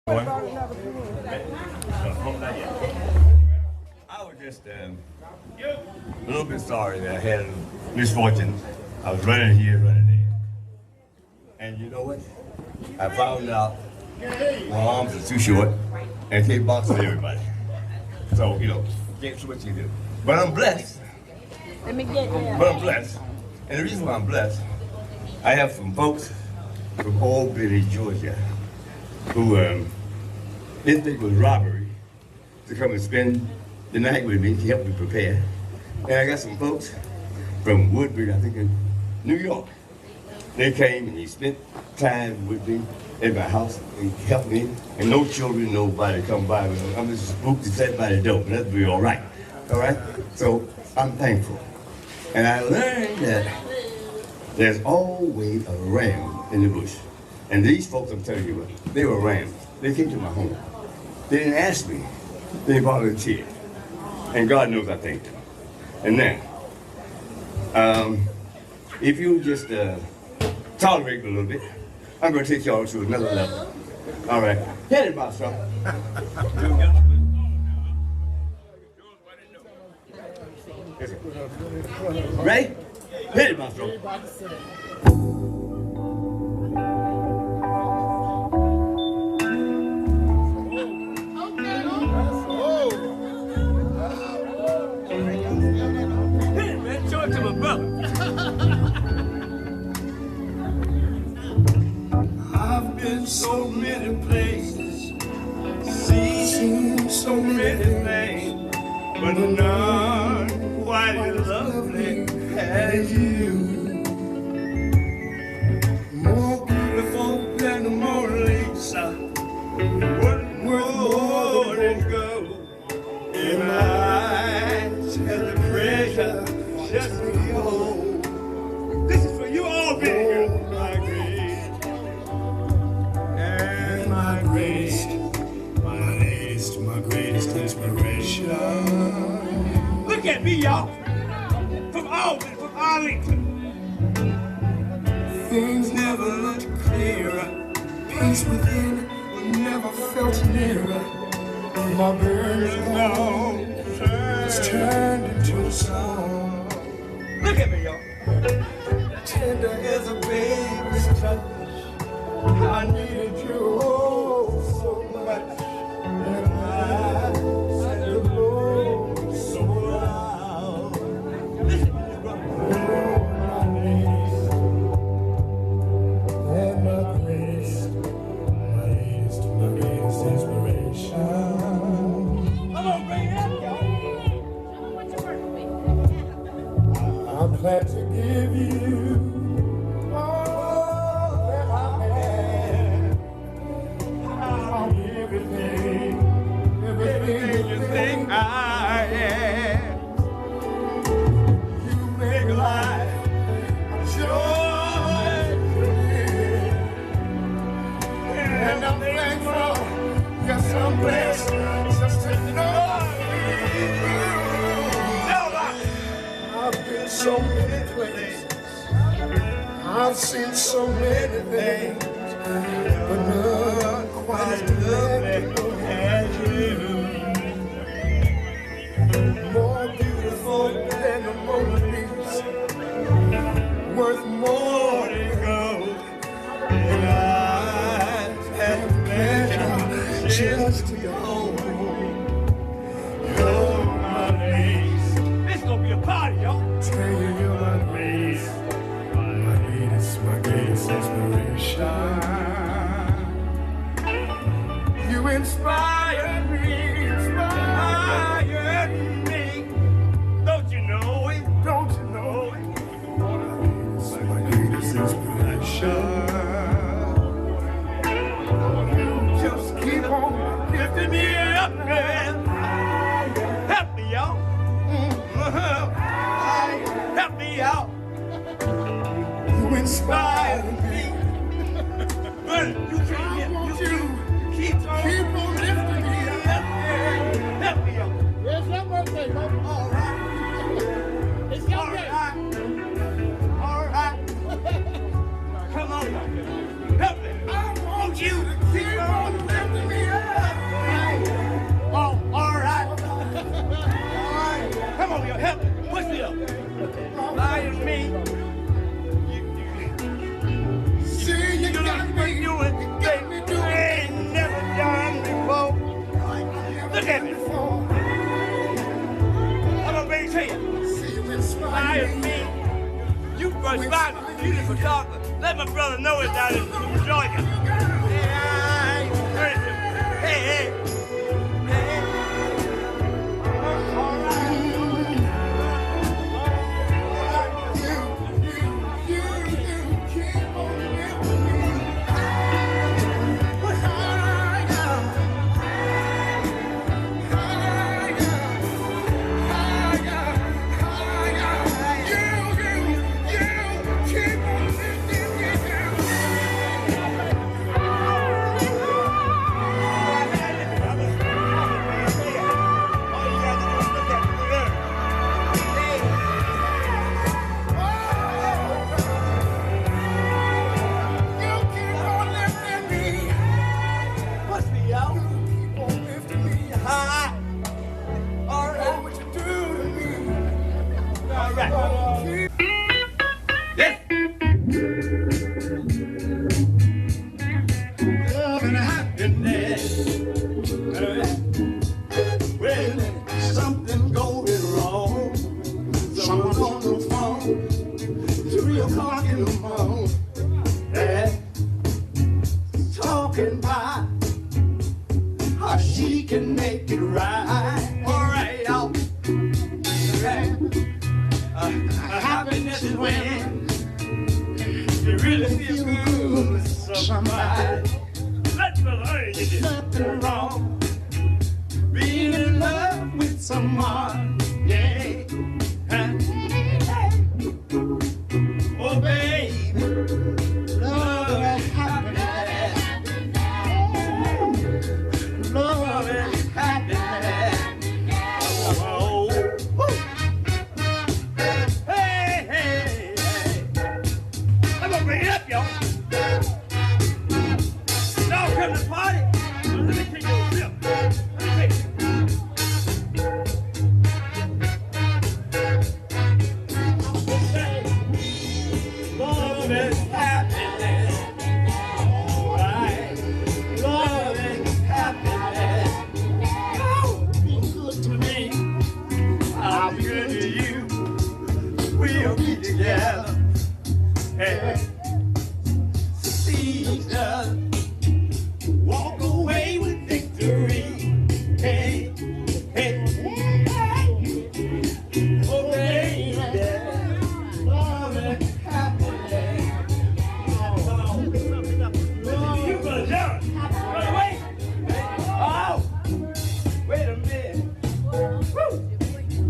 I was just a little bit sorry that I had a misfortune. I was running here, running there. And you know what? I found out my arms are too short and can't box with everybody. So, that's what you do. But I'm blessed. Let me get there. But I'm blessed. And the reason why I'm blessed, I have some folks from Albany, Georgia, who didn't think it was robbery to come and spend the night with me to help me prepare. And I got some folks from Woodbridge, I think in New York. They came and they spent time with me at my house. They helped me, and no children, nobody come by. I'm just spooked to set by the door, but that'll be all right. All right? So I'm thankful. And I learned that there's always a ram in the bush. And these folks, I'm telling you what, they were rams. They came to my home. They didn't ask me. They volunteered. And God knows I thanked them. And now, if you just tolerate me a little bit, I'm going to take y'all to another level. All right. Hit it, Maestro. Ready? Hit it, Maestro. I've been so many places, seen so many things, but none quite as lovely as you. More beautiful than the Mona Lisa, worth more than gold. In my eyes has the treasure just behold. This is for you all, baby. My grace and my greatest, my greatest inspiration. Look at me, y'all. From Albany, from Arlington. Things never looked clearer. Peace within never felt nearer. My burning love has turned into a song. Look at me, y'all. Tender as a baby's touch. I needed you oh so much. And I said the Lord so loud. Listen to this, brother. And my greatest inspiration. Come on, bring it up, y'all. I'm glad to give you all that I have. Everything you think I am. You make life joy for me. And I'm thankful, yes I'm blessed, just to know you. I've been so many places. I've seen so many things, but none quite as beautiful as you. More beautiful than the Mona Lisa, worth more than gold. And I have pleasure just to go. You're my grace. It's gonna be a party, y'all. Tell you you're my grace. My greatest inspiration. You inspired me, Don't you know it? Don't you know it? My greatest inspiration. You just keep on lifting me up, man. Help me out. Help me out. You inspire me. But you can't keep on lifting me up. Help me out. It's your birthday, baby. All right. It's your All day. right. All right. Come on. Help me. I want you to keep on lifting me it's fine. Beautiful chocolate. Let my brother know it down in Georgia. Yeah, hey, hey. She can make it right. All right, y'all. Happiness is when you really feel good with somebody. Nothing wrong being in love with someone. Yeah. Oh, baby, love and happiness. Love and happiness. Oh, woo. Hey, hey, hey. I'm gonna bring it up, y'all. Y'all come to the party. Let me take you a trip. Let me take you. Love and happiness. All right. Love and happiness. Oh, be good to me. I'll be good to you. We'll be together. Hey. See us walk away with victory. Hey, hey, hey. Oh, baby, love and happiness. You gonna jump? Run away? Oh, wait a minute. Woo.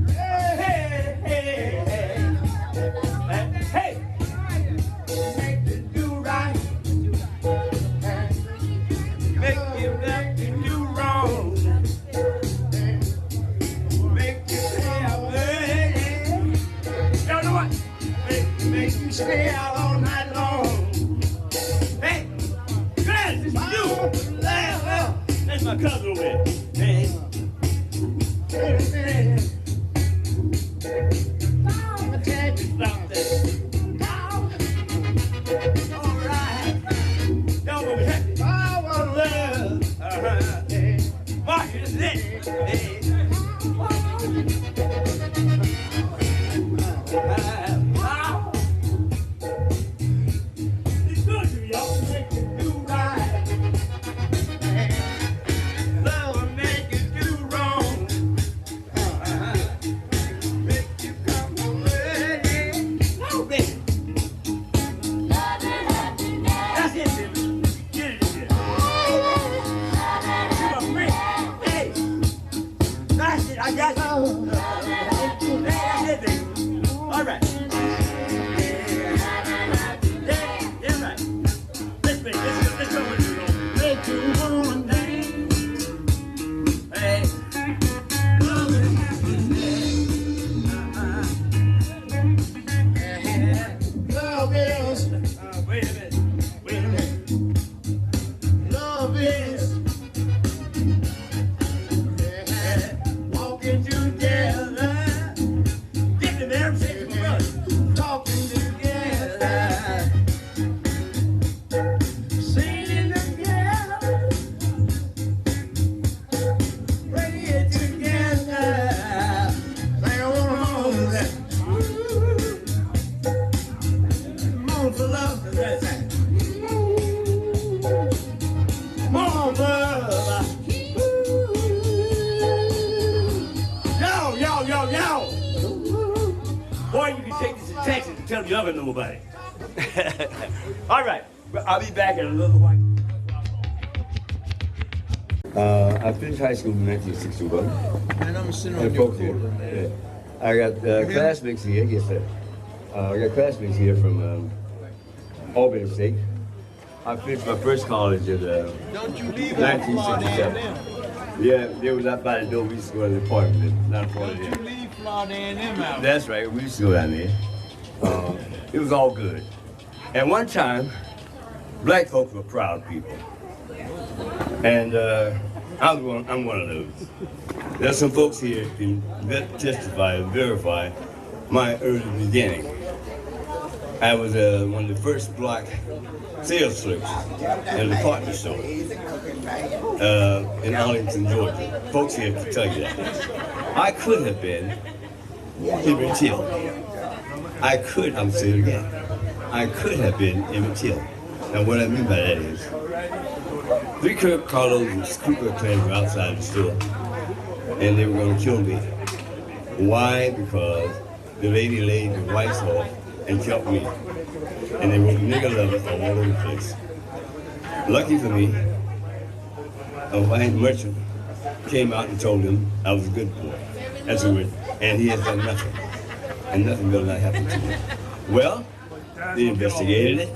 Hey, hey, hey, hey. Hey, make it do right. Make it back and do wrong. Make you stay out late. Y'all know what? Make you stay out all night long. Hey, Gladys, it's you. That's my cousin with. Hey. Hey, hey. I'ma tell you something. All right. Y'all gonna be happy. I want love. Hey. Market is lit. Hey. It's good to y'all. Make it do right. Love will make it do wrong. on for love. Come on, brother. Yo. Boy, you can take this to Texas and tell the other nobody. All right, I'll be back in a little while. I finished high school in 1961. And I'm sitting And on your folks here. quarter, man. Yeah. I got classmates here. Yes, sir. I got classmates here from Albany State. I finished my first college at Don't you leave out Florida 1967. A&M. Yeah, they was out by the door. We used to go to the apartment, not Florida. Don't you leave Florida A&M out. That's right. We used to go down there. It was all good. At one time, black folks were proud people. And I'm one of those. There's some folks here who can testify and verify my early beginning. I was one of the first black sales clerks in a department store in Arlington, Georgia. Folks here can tell you that. I could have been Emmett Till. I'm saying it again. I could have been Emmett Till. And what I mean by that is, 3 Kirk Carlos and Ku Klux Klan were outside the store, and they were going to kill me. Why? Because the lady laid the whites off and killed me. And they wrote nigger lover all over the place. Lucky for me, a white merchant came out and told him I was a good boy. That's a word. And he has done nothing. And nothing will not happen to me. Well, they investigated it.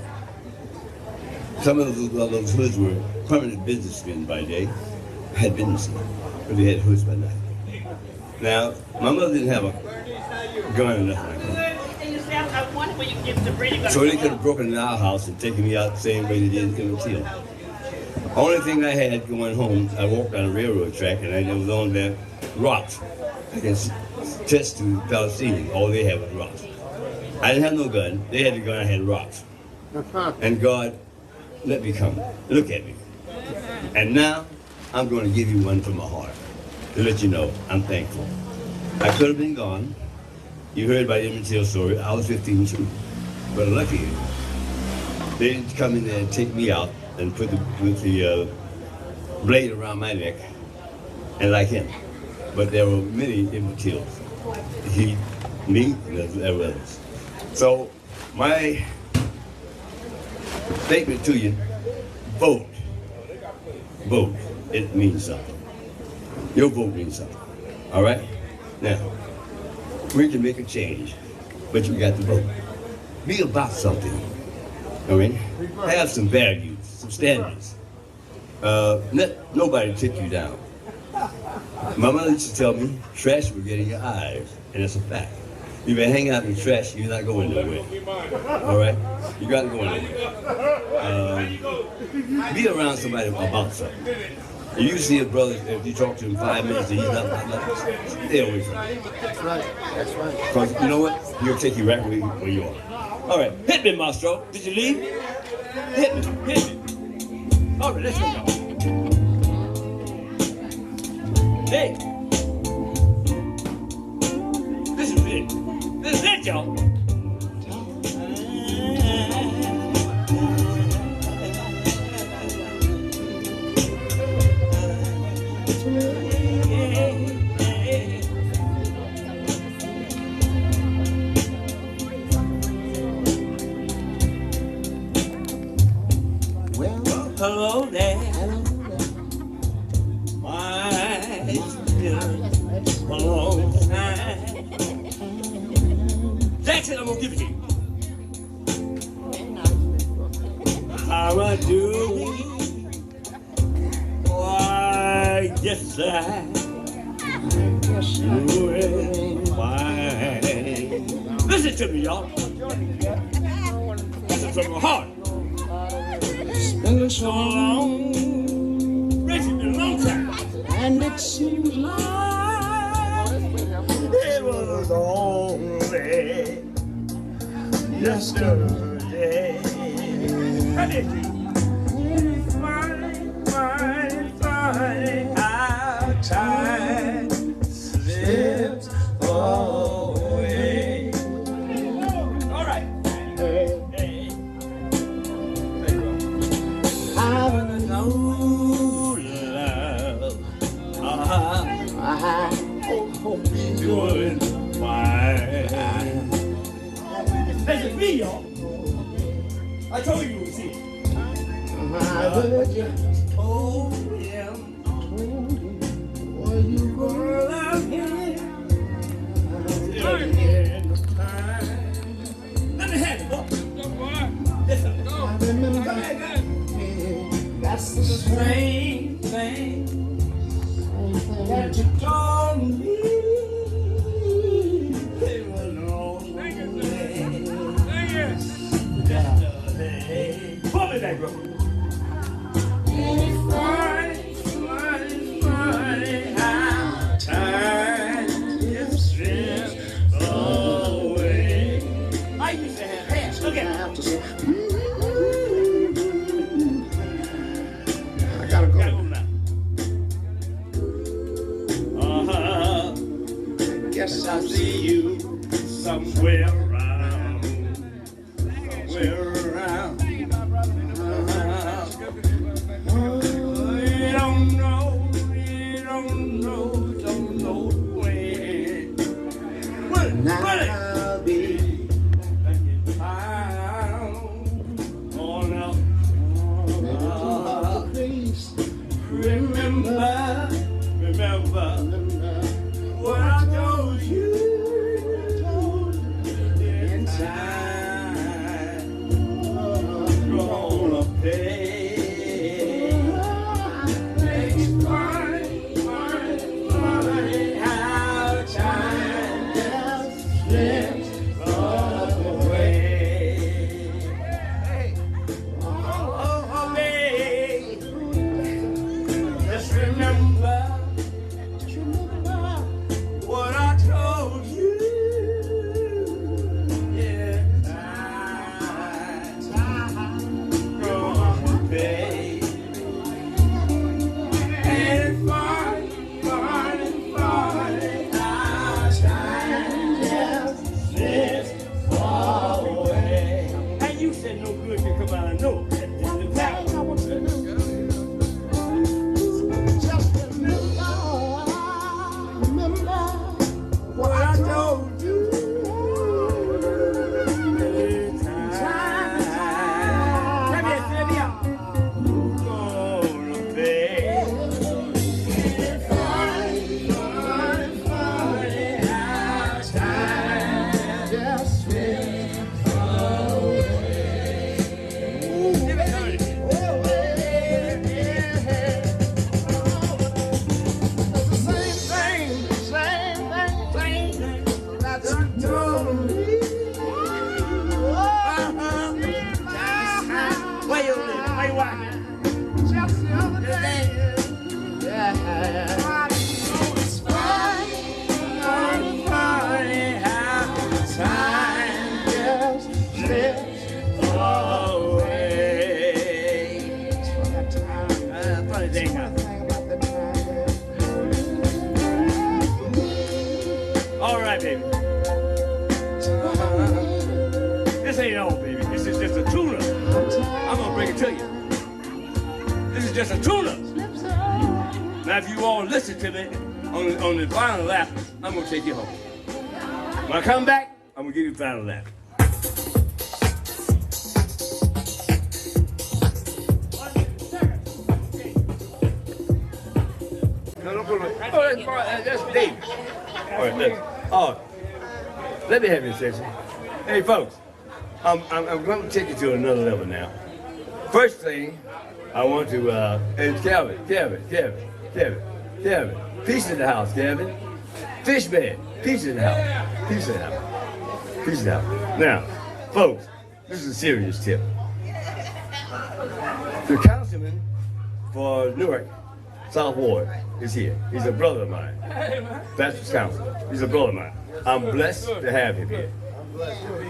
Some of those hoods were permanent businessmen by day, had businesses, but they had hoods by night. Now, my mother didn't have a gun or nothing like that. So they could have broken in our house and taken me out the same way they did in the Till. Only thing I had going home, I walked on a railroad track and I was on there, rocks. I can test to Palestinians, all they had was rocks. I didn't have no gun, they had the gun, I had rocks. And God let me come, look at me. And now, I'm going to give you one from my heart to let you know I'm thankful. I could have been gone. You heard about Emmett Till's story. I was 15 too. But lucky, they didn't come in there and take me out and put the blade around my neck and like him. But there were many Emmett Tills. He, me, and there were others. So my statement to you, vote. Vote. It means something. Your vote means something. All right? Now, we can make a change, but you got to vote. Be about something. I mean, have some values, some standards. Let nobody take you down. My mother used to tell me, trash will get in your eyes, and it's a fact. If you hang out in trash, you're not going nowhere. All right? You got to go nowhere. Be around somebody about something. If you see a brother, if you talk to him 5 minutes and he's not, stay away from him. That's right. That's right. Because you know what? He'll take you right where you are. All right, hit me, Maestro. Did you leave? Hit me. All right, let's go. Hey. This is it. This is it, y'all. Hello there, my spirit, a long time. Jackson, I'm gonna give it to you. How I do? Why, yes, I do it. Why? Listen to me, y'all. Listen from my heart. Been so long, racing a long time, and it seems like it was only yesterday. Fine, our time slips away. All right. Hey. I told you you would see it. I heard you. Told him. Were you Gonna love him. Till the end of time. Let me have it, boy. Listen. I remember that's the Strange thing that you told me. It was long way. Pull me back, bro. It's funny, funny, funny how time is stripped away. I used to have hair. Look at it. I gotta go. Gotta go now. Guess I'll see you somewhere around. Somewhere around. You don't know when. When Now I'll be found on up. please Remember what I told you in time. Gonna pay. It's funny how time just slips away. Oh, babe. Just remember what I told you. Yeah, time gonna pay. And funny how time just slips away. And you said no good can come out of no. What I told you. Let me out. Gonna pay. Funny how time just slips away. Where you live? Where you walking? just the other day. Funny how time just slips away. Funny thing, huh? All right, baby. This ain't all, baby. This is just a tune-up. I'm gonna bring it to you. This is just a tune-up. Now, if you all listen to me on the final lap, I'm gonna take you home. When I come back, I'm gonna give you the final lap. No, don't put it. Oh, that's Dave. All right, listen. Oh, let me have you say something. Hey, folks, I'm going to take you to another level now. First thing, I want to, it's Kevin. Peace in the house, Kevin. Fishman, peace in the house. Peace in the house. Peace in the house. Now, folks, this is a serious tip. The councilman for Newark, South Ward, is here. He's a brother of mine. Bachelor's councilor. He's a brother of mine. I'm blessed to have him here.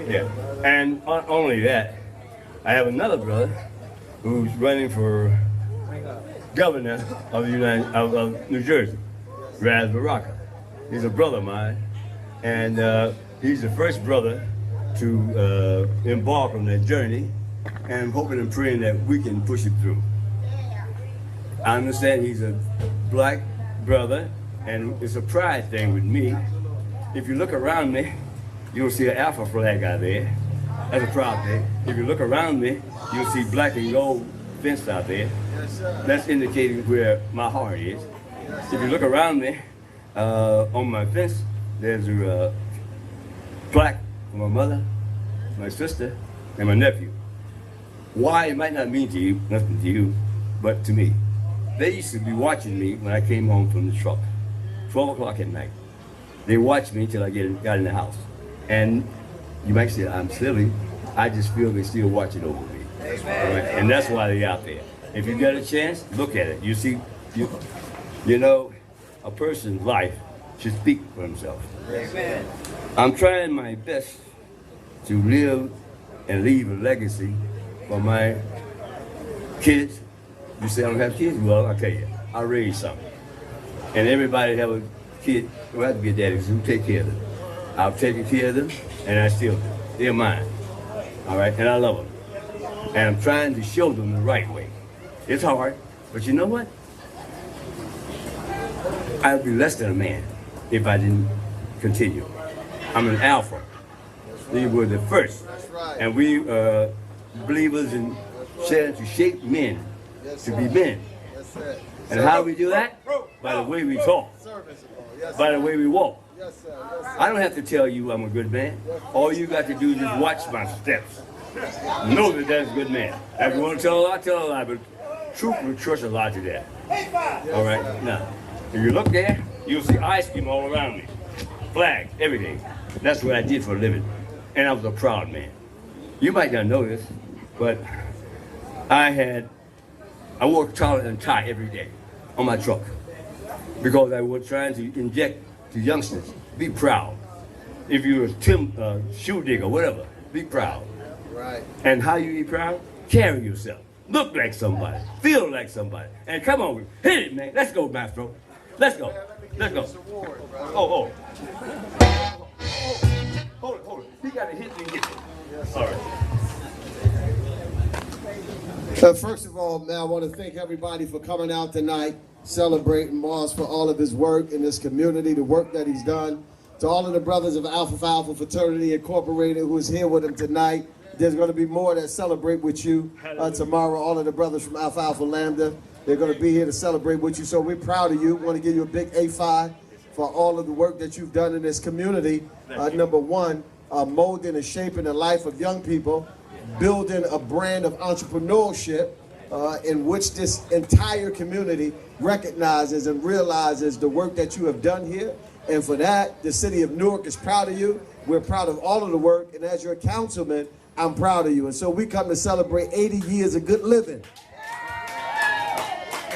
Yeah. And not only that, I have another brother who's running for governor of of New Jersey, Raz Baraka. He's a brother of mine, and he's the first brother to embark on that journey, and I'm hoping and praying that we can push it through. I understand he's a black brother, and it's a pride thing with me. If you look around me, you'll see an Alpha flag out there. That's a proud day. If you look around me, you'll see black and gold fence out there. That's indicating where my heart is. If you look around me, on my fence, there's a plaque for my mother, my sister, and my nephew. Why? It might not mean to you, nothing to you, but to me. They used to be watching me when I came home from the truck, 12 o'clock at night. They watched me till I got in the house. And you might say I'm silly. I just feel they're still watching over me. All right? And that's why they're out there. If you get a chance, look at it. You see, you know, a person's life should speak for himself. Amen. I'm trying my best to live and leave a legacy for my kids. You say I don't have kids? Well, I'll tell you, I raised some. And everybody have a kid who has to be a daddy who take care of them. I've taken care of them, and I still do. They're mine. All right, and I love them. And I'm trying to show them the right way. It's hard, but you know what? I'd be less than a man if I didn't continue. I'm an alpha. We were the first. And we believers in trying to shape men to be men. And how do we do that? By the way we talk. By the way we walk. I don't have to tell you I'm a good man. All you got to do is just watch my steps. Know that that's a good man. If you want to tell a lie, tell a lie, but truth will trust a lie to that. All right? Now, if you look there, you'll see ice cream all around me. Flag, everything. That's what I did for a living. And I was a proud man. You might not know this, but I wore a collar and tie every day on my truck because I was trying to inject to youngsters, be proud. If you're a shoe digger, whatever, be proud. Right. And how you be proud? Carry yourself. Look like somebody. Feel like somebody. And come on, hit it, man. Let's go, Mastro. Let's go. Let's go. Oh. Hold it. He got to hit me and get it. All right. First of all, man, I want to thank everybody for coming out tonight, celebrating Moss for all of his work in this community, the work that he's done. To all of the brothers of Alpha Phi Alpha Fraternity Incorporated who is here with him tonight. There's going to be more that celebrate with you tomorrow. All of the brothers from Alpha Alpha Lambda, they're going to be here to celebrate with you. So we're proud of you. We want to give you a big A5 for all of the work that you've done in this community. Number one, molding and shaping the life of young people, building a brand of entrepreneurship in which this entire community recognizes and realizes the work that you have done here. And for that, the city of Newark is proud of you. We're proud of all of the work. And as your councilman, I'm proud of you. And so we come to celebrate 80 years of good living.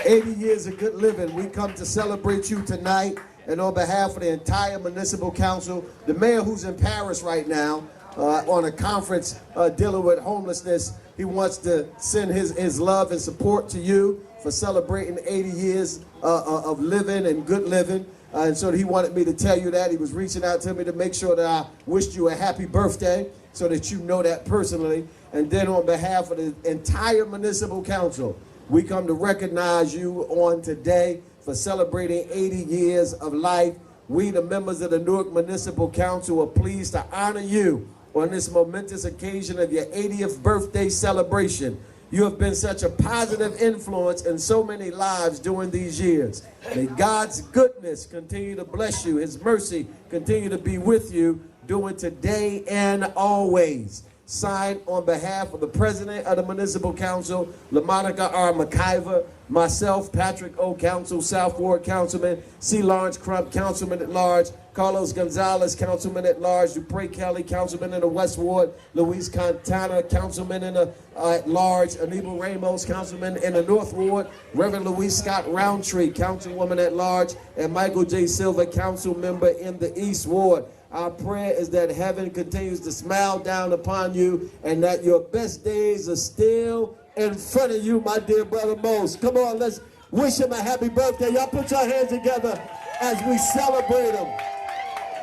80 years of good living. We come to celebrate you tonight. And on behalf of the entire municipal council, the mayor who's in Paris right now, on a conference dealing with homelessness, he wants to send his love and support to you for celebrating 80 years of living and good living. And so he wanted me to tell you that. He was reaching out to me to make sure that I wished you a happy birthday so that you know that personally. And then on behalf of the entire municipal council, we come to recognize you on today for celebrating 80 years of life. We, the members of the Newark Municipal Council, are pleased to honor you on this momentous occasion of your 80th birthday celebration. You have been such a positive influence in so many lives during these years. May God's goodness continue to bless you. His mercy continue to be with you during today and always. Signed on behalf of the President of the Municipal Council, LaMonica R. McIver, myself, Patrick O. Council, South Ward Councilman, C. Lawrence Crump, Councilman at Large, Carlos Gonzalez, Councilman at Large, Dupre Kelly, Councilman in the West Ward, Luis Cantana, Councilman in the at Large, Anibal Ramos, Councilman in the North Ward, Reverend Louise Scott Roundtree, Councilwoman at Large, and Michael J. Silva, Council Member in the East Ward. Our prayer is that heaven continues to smile down upon you and that your best days are still in front of you, my dear brother Mose. Come on, let's wish him a happy birthday. Y'all put your hands together as we celebrate him.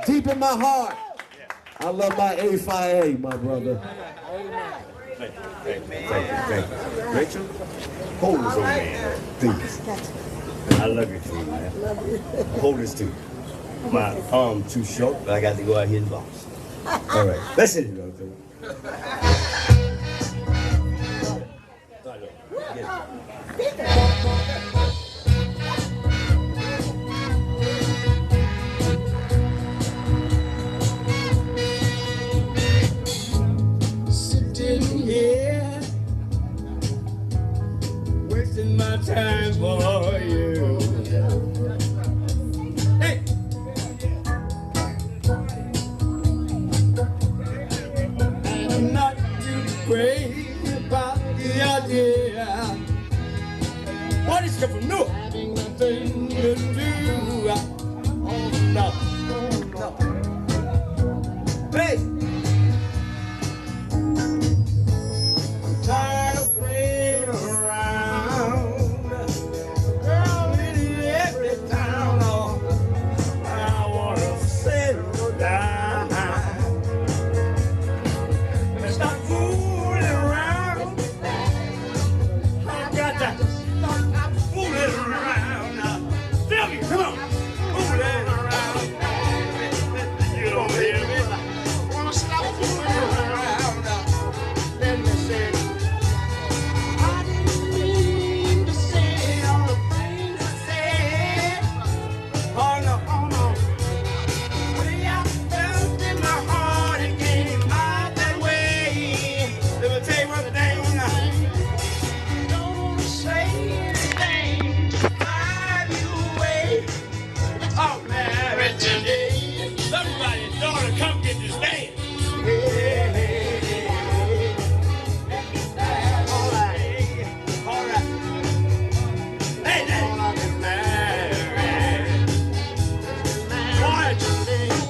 Deep in my heart, I love my A5A, my brother. Thank you. Rachel, hold this old man, please. I love you too, man. Hold this too. My arm too short, but I got to go out here and bounce. All right, that's it. Sitting here, wasting my time for you. Hey! And I'm not too crazy about the idea. What is coming new? Having nothing to do. Oh no, oh no. Hey! Tired of playing around, girl, in every town. Oh, I wanna settle down and stop fooling around. I got to stop fooling around. Tell me, come on, fooling around. You don't hear me? I wanna stop fooling around. Let me say. I didn't mean to say all the things I said. Oh no, oh no. Way I felt in my heart, it came out that way. Let me tell you one thing. Don't wanna say anything to drive you away. Oh, marriage today. Somebody's daughter, come get this man.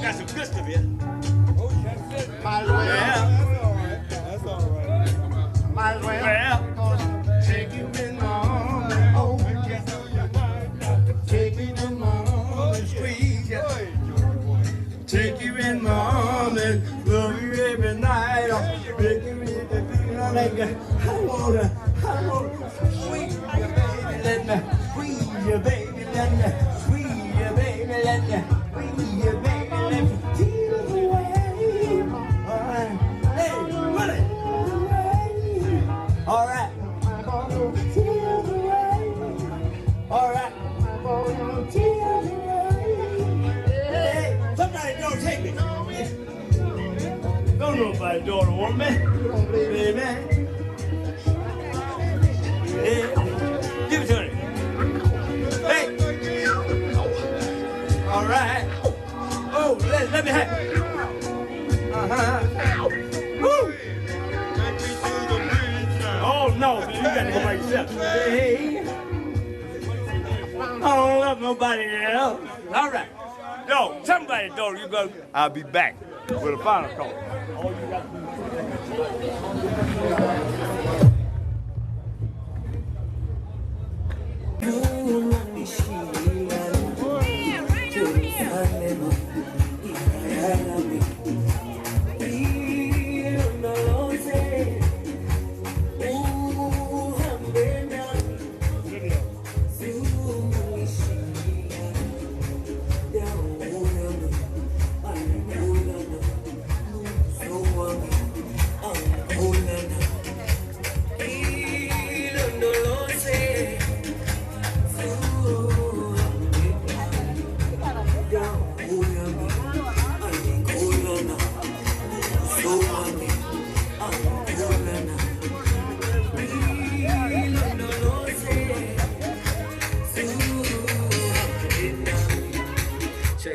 Got some good stuff here. Might as well. That's all right. Might as well. Take you in my arms. Oh, take me to my arms and squeeze you. Take you in my arms and love you every night. Take you in the feeling like I wanna squeeze you, baby. Let me squeeze you, baby. Let me squeeze you, baby. Let me squeeze you, baby. Let me feel the way. All right. Hey, Willie. All right. Feel the way. All right. Feel the way. Hey, somebody don't take me. Don't nobody daughter want me. Baby. Hey, give it to me. Hey. All right. Oh, let me have it. Uh-huh. Woo. Oh, no, man, you got to go by yourself. Hey. I don't love nobody else. All right. Yo, somebody daughter, you go. I'll be back with a final call. All you got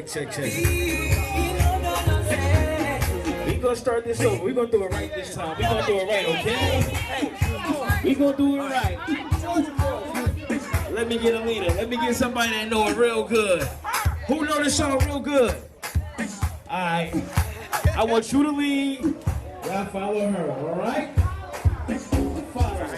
Check. We gonna start this over. We gonna do it right this time. We gonna do it right, okay? We gonna do it right. Let me get a leader. Let me get somebody that know it real good. Who know this song real good? All right. I want you to lead. Y'all follow her. All right? Follow her.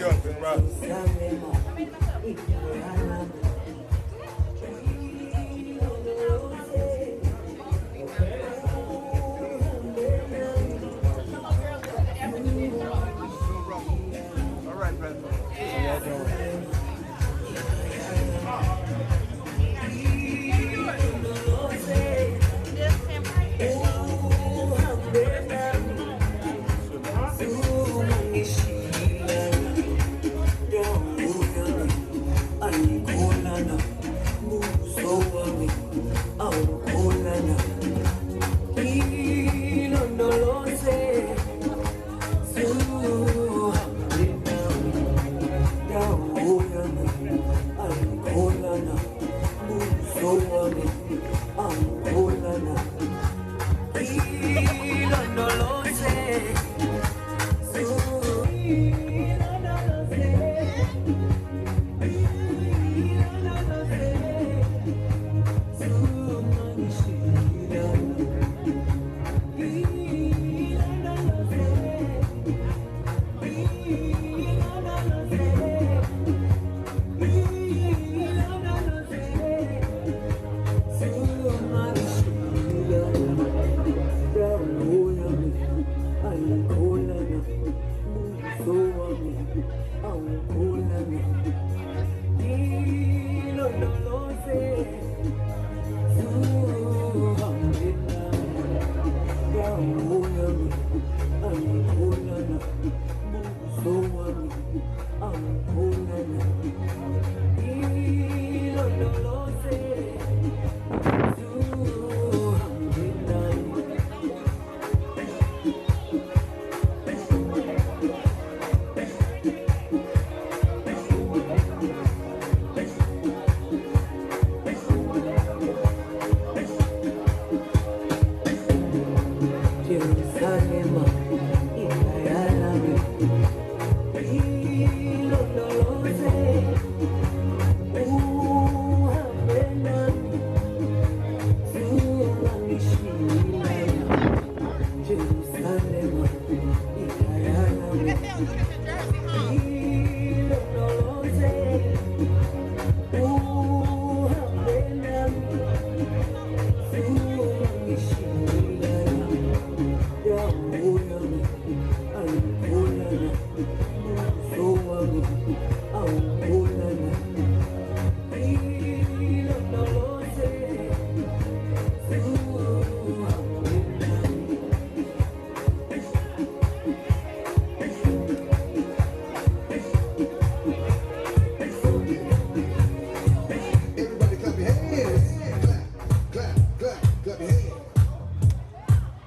Everybody clap your hands. Clap, clap, clap, clap your hands.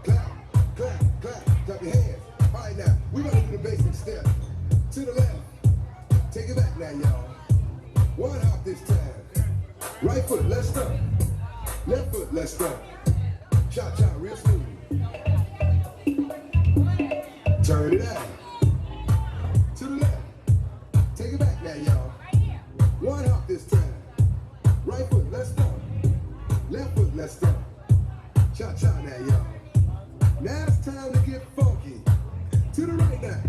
Clap, clap, clap, clap your hands. All right, now, we're gonna do the basic step. To the left. Take it back now, y'all. One hop this time. Right foot, let's stop. Left foot, let's stop. Cha-cha, real smooth. Turn it out. To the left. Take it back now, y'all. One hop this time. Right foot, let's stop. Left foot, let's stop. Cha-cha now, y'all. Now it's time to get funky. To the right now.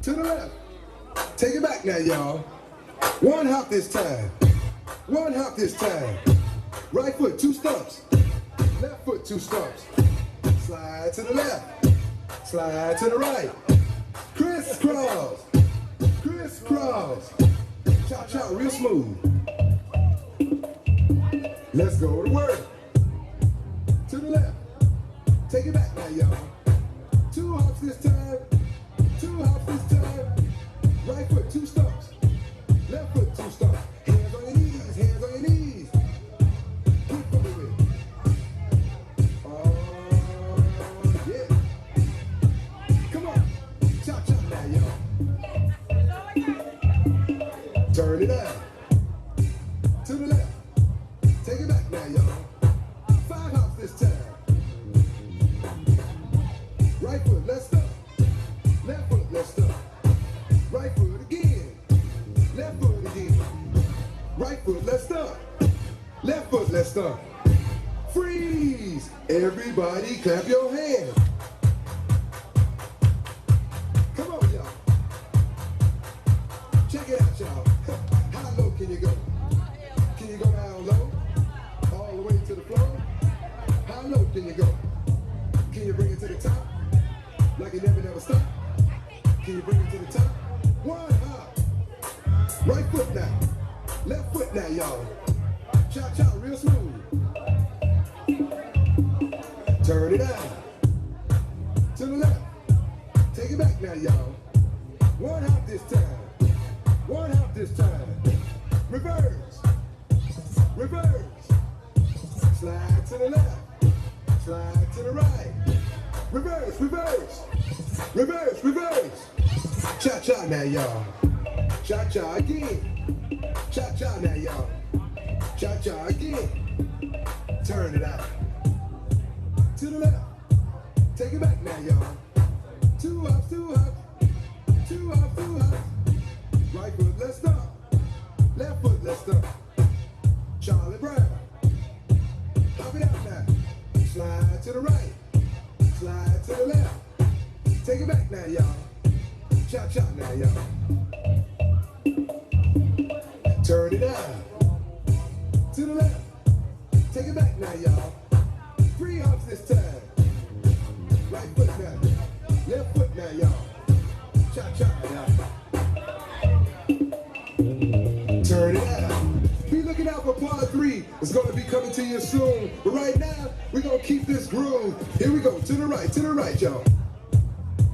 To the left. Take it back now, y'all. One hop this time. One hop this time. Right foot, 2 stumps. Left foot, 2 stumps. Slide to the left. Slide to the right. Crisscross. Crisscross. Cha-cha, real smooth. Let's go to work. To the left. Take it back now, y'all. 2 hops this time. 2 hops this time. Right foot, 2 stumps. Left foot, 2 stumps. Hands on your knees. Hands on your knees. Keep moving with it. Oh, yeah. Come on. Cha-cha now, y'all. Turn it out. To the left. Take it back now, y'all. 5 hops this time. Right foot, let's stop. Left foot, let's stop. Right foot again. Left foot again. Right foot, let's stop. Left foot, let's stop. Freeze! Everybody clap your hands. Come on, y'all. Check it out, y'all. How low can you go? Can you go down low? All the way to the floor? How low can you go? Can you bring it to the top? Like it never stop? Can you bring it to the top? One hop. Right foot now. Left foot now, y'all. Cha-cha, real smooth. Turn it out. To the left. Take it back now, y'all. One hop this time. One hop this time. Reverse. Reverse. Slide to the left. Slide to the right. Reverse, reverse. Reverse, reverse. Cha-cha now, y'all. Cha-cha again. Cha-cha now, y'all. Cha-cha again. Turn it out. To the left. Take it back now, y'all. 2 hops, 2 hops. 2 hops, 2 hops. Right foot, let's stop. Left foot, let's stop. Charlie Brown. Hop it out now. Slide to the right. Slide to the left. Take it back now, y'all. Cha-cha now, y'all. Turn it out. To the left. Take it back now, y'all. 3 hops this time. Right foot now. Left foot now, y'all. Cha-cha now. for part 3 is going to be coming to you soon. But right now, we're going to keep this groove. Here we go. To the right, y'all.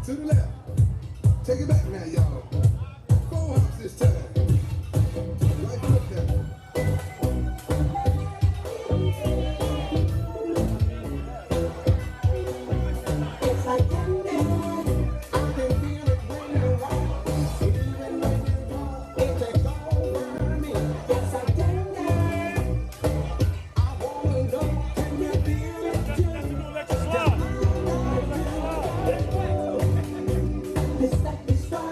To the left. Take it back now, y'all. 4 hops this time. Right foot down. It's like we start.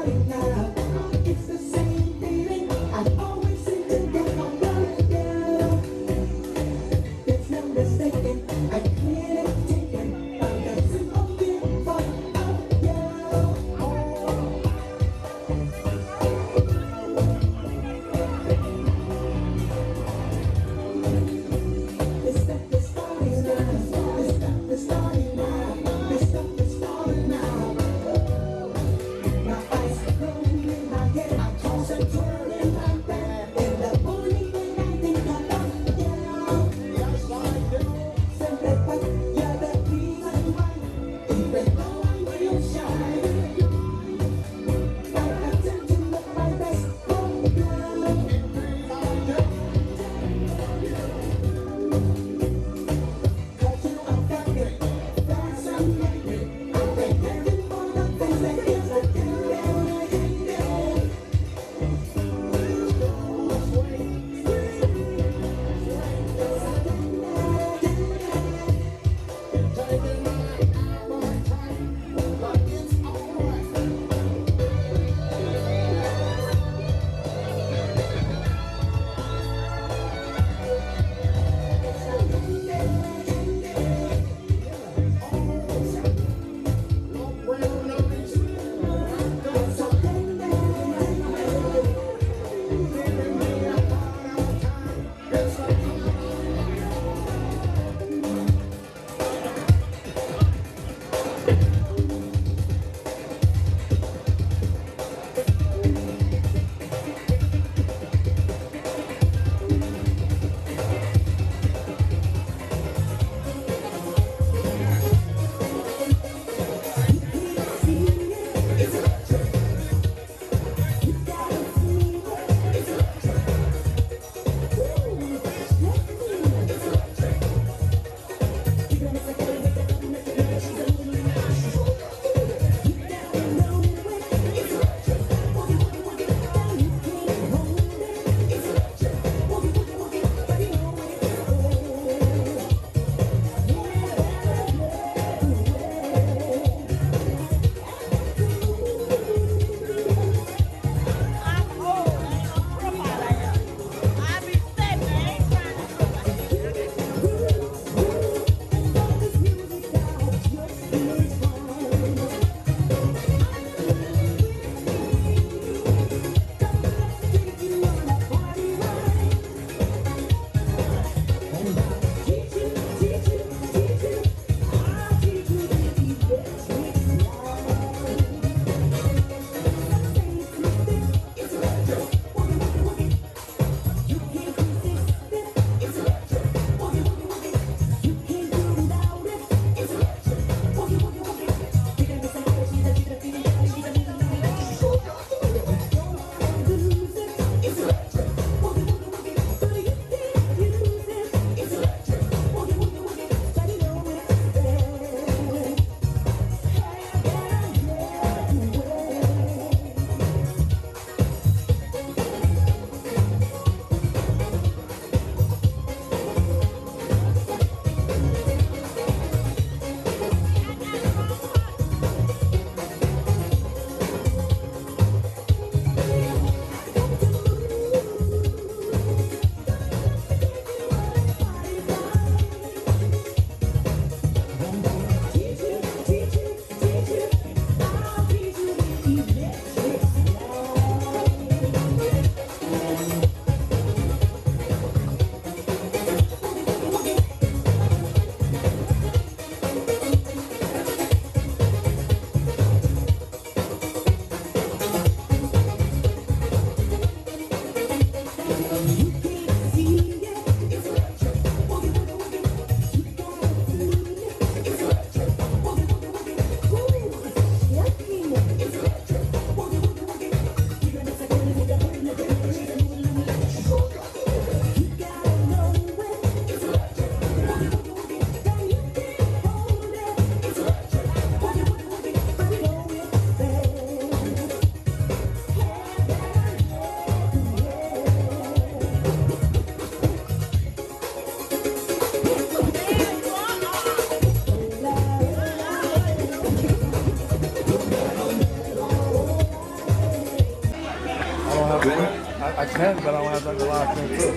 I can, but I don't have like a lot of things too.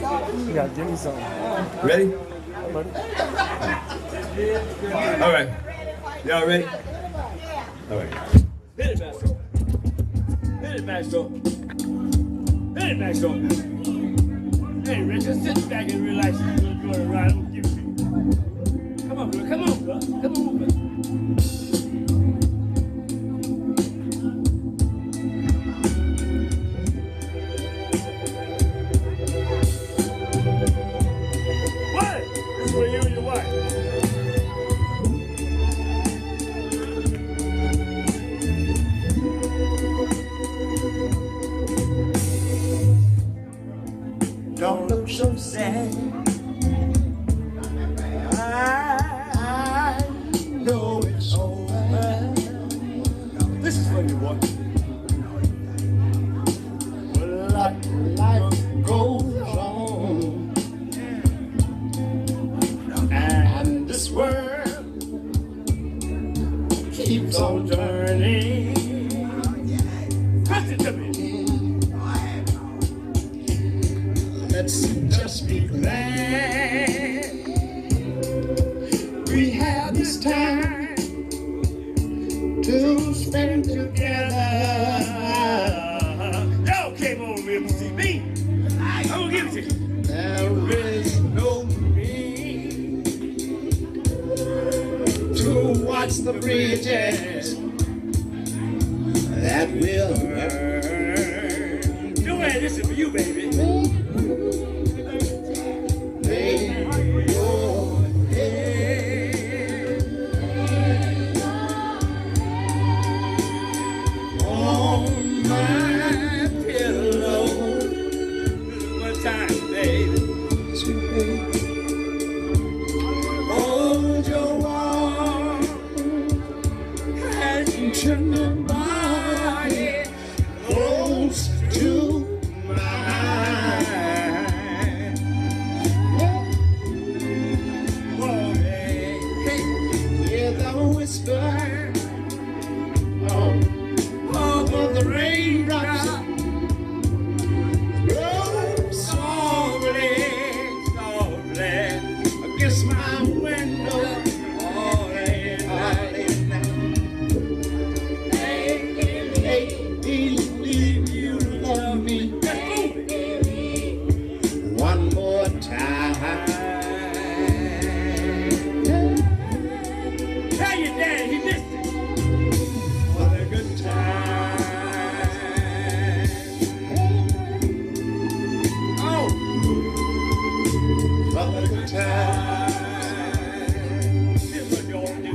You gotta give me something. Ready? All right. Y'all ready? All right. Hit it, Master. Hit it, Master. Hit it, Master. Hey, Rich, just sit back and relax. You're gonna go around. I'm gonna give it to you. Come on, bro. Come on, bro. Come on, bro. What? This is for you and your wife. Don't look so sad. I know it's over. This is for you, boy. But life goes on, and this world keeps on turning. Pass it to me. Let's just be glad we have this time to spend together. Y'all came over here to see me. I'm gonna give it to you. There is no need to watch the bridges that will burn. Joanne, this is for you, baby. Lay your head on my pillow. One time, baby. Hold your warm and tender body close to mine. Hear the whisper of the raindrops blow softly, softly against my window. All late night. Hey, believe you love me one more time. Tell your dad he missed it. What a good time. Oh, what a good time. This is what y'all do.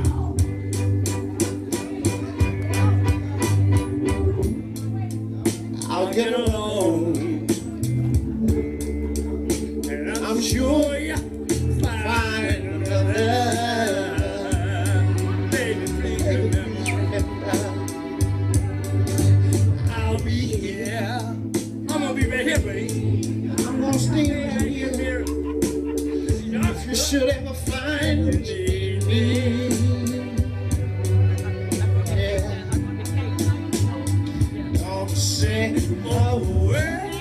I'll get along, and I'm sure you'll find another. Baby, please remember. I'll be here. I'm gonna be right here, buddy. I'm gonna stay right here. If you should ever find me, yeah, don't say a word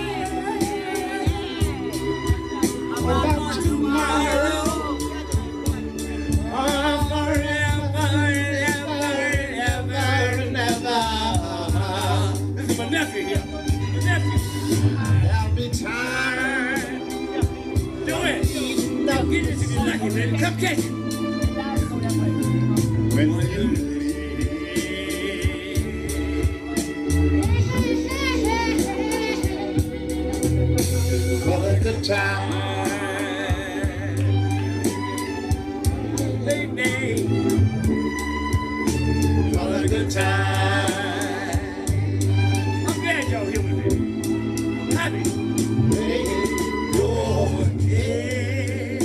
about tomorrow. Or forever and ever. This is my nephew here. My nephew. There'll be time. Joanne, get this if you're lucky, baby. Come catch it. When you leave. For the good time. Baby. For the good time. I'm glad y'all here with me. I'm happy. Lay your head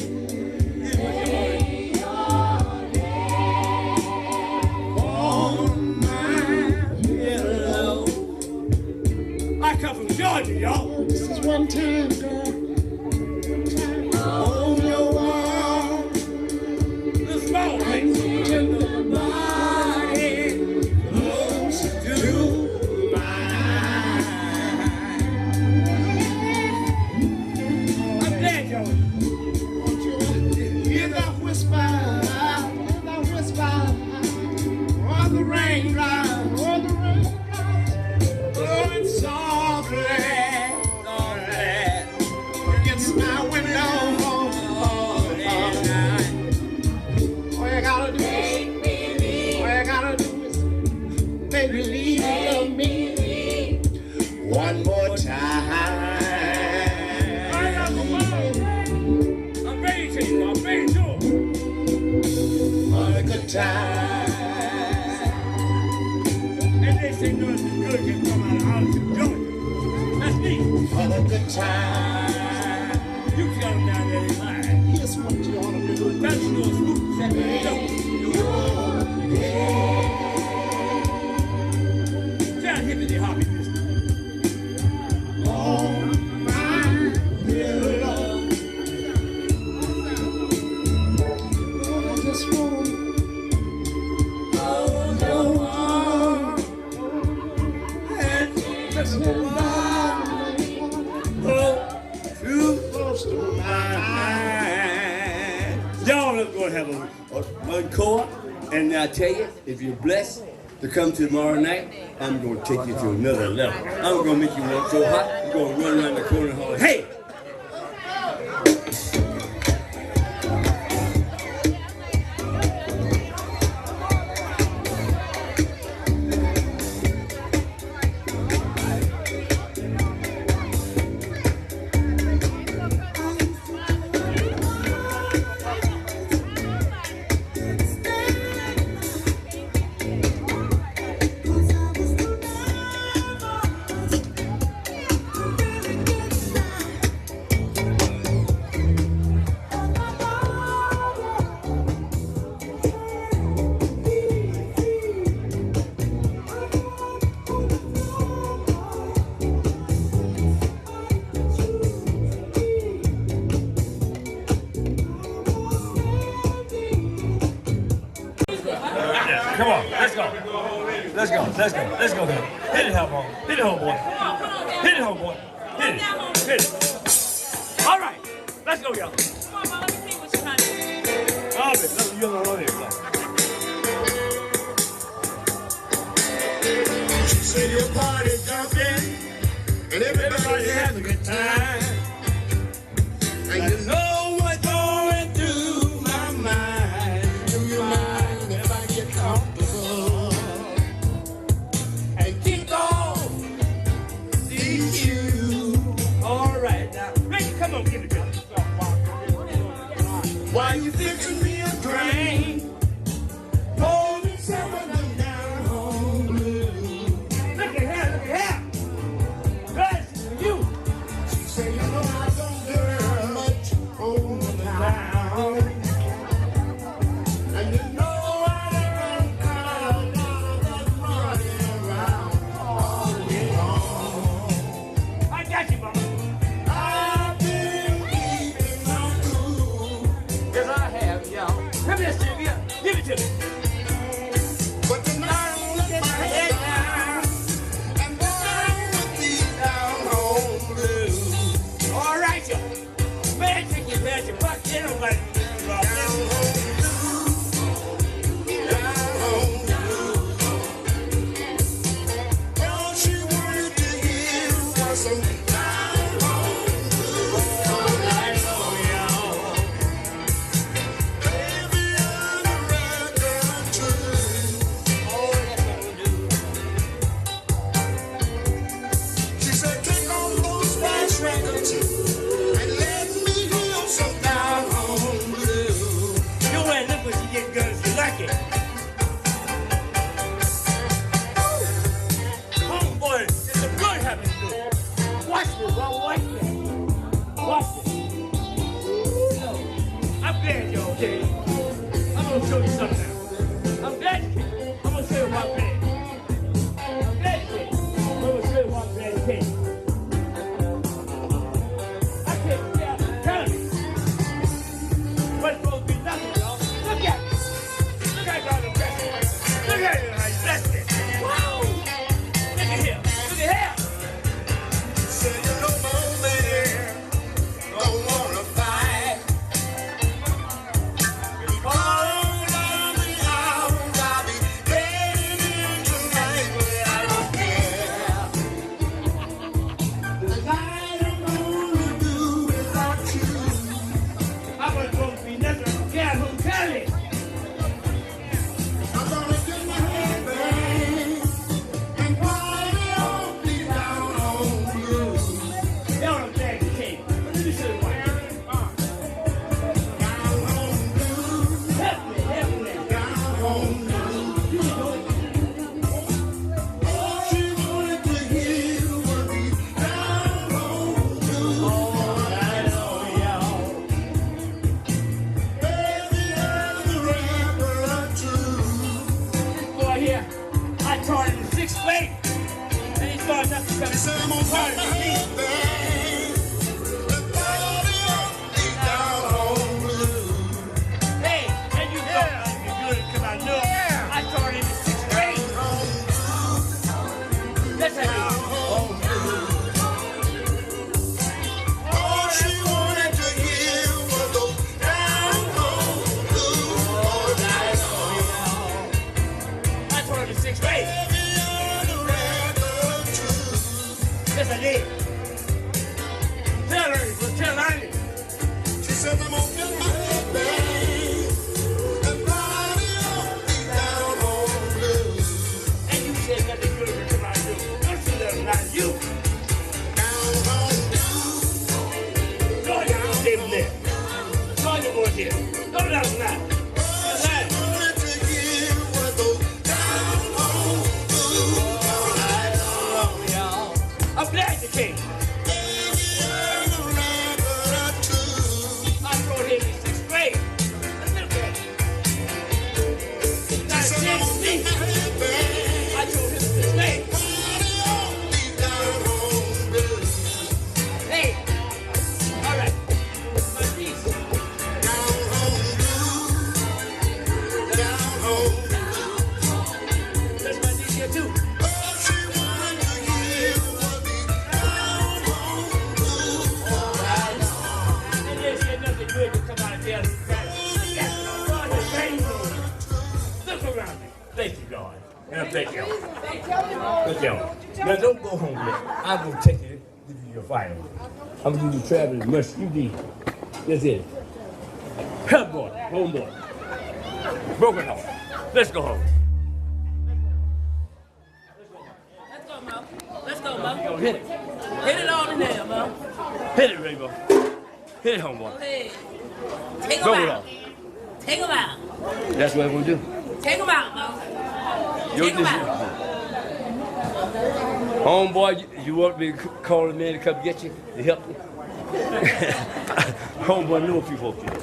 on my pillow. I come from Georgia, y'all. This is one time, girl. On your wall. The small place. Tender body close to mine. I'm ready to you. I'm ready to you. For a good time. And they say nothing good can come out of Arlington, Georgia. That's me. For a good time. You tell them down there they lying. Here's what you ought to do. That's your scoop. That's Tell him they hobby business. Y'all let's go have a co-op, and I tell you, if you're blessed to come tomorrow night, I'm gonna take you to another level. I'm gonna make you want so hot, you're gonna run around the corner and holler, hey! Come on, let's go. Let's go, let's go, let's go there. Hit it, home. Hit it, homeboy. Hit it, homeboy. Hit it. Hit it. All right, let's go, y'all. Come on, Mom, let me see what you're trying to do. All right, let's go on here. She said your party jumping, and everybody having a good time. And you know what's going through my mind, through your mind, if I get comfortable and kick off these shoes. All right, now, Ricky, come on, give it to me. Why you fixing me a drink? Pour me some of them down home blues. Look at here, look at here. Bless you. She said, you know I don't do much on the ground. And you know I done got a lot of money around all day long. I got you, mama. I've been keeping on cool. Yes, I have, y'all. Come here, Sylvia. Give it to me. But tonight I'm looking my head down and down with these down home blues. All right, y'all. Man, take your bed, your butt, get on my Down home blues. Down home blues. All she wanted to hear was some down home blues. All night long, y'all. Baby, I'm a record too. Oh, that's what we do. She said, take on those flash records and let me hear some down home blues. You ain't look what she get good, she like it. Homeboy, it's a good habit to do. Watch this, bro, watch this. Watch this. I'm glad you're okay. I'm gonna show you something now. I'm glad you came. I'm gonna show you why I'm glad. I'm glad you came. I'm gonna show you why I'm glad you came. I can't stay out the county. But it's supposed to be nothing, y'all. Look at it. Look at y'all the blessing. Look at it, how you blessed it. Wow. Look at here. Look at here. Said, you know, my man don't wanna fight. All of me Hey, and you thought I'd be good because I knew I taught him in 6th grade. Yes, I did. All she wanted to hear was those down home blues all night long. I taught him in 6th grade. Baby, you're the regular truth. Yes, I did. Tell Ernie. She said, I'm on your mind, babe. And party on the down home blues. And you said nothing good because I knew. Don't you let him lie to you. Down home blues. Go ahead, you stay from there. Call your boys here. Don't let him lie. All she wanted to hear was those down home blues all night long. I'm glad you came. Baby, you're the regular truth. I taught him in 6th grade. And look at him. Now, She said, I'm on your see, mind, babe. I taught him in 6th grade. Party on the down home blues. Hey, all right. My niece. Down home blues. Down home blues. That's my niece here too. All she wanted to hear was the down home blues all night long. And there's nothing good to come out of jail. Look at God, the veins on you. Look around me. Thank you, God. And thank you. Thank you. Now don't go home yet. I'm gonna take you, give you your final. I'm gonna do the traveling as much as you need. That's it. Help boy, home boy. Broken heart. Let's go home. Let's go, Mo. Let's go, Mo. Go hit it. Hit it all in there, Mo. Hit it, Rainbow. Hit it, homeboy. Go ahead. Take Go him it out. off. Take him out. That's what I'm gonna do. Take him out, Mo. Yo, Take him this- out. Homeboy, you want me to call a man to come get you to help you? Homeboy, know a few folks here.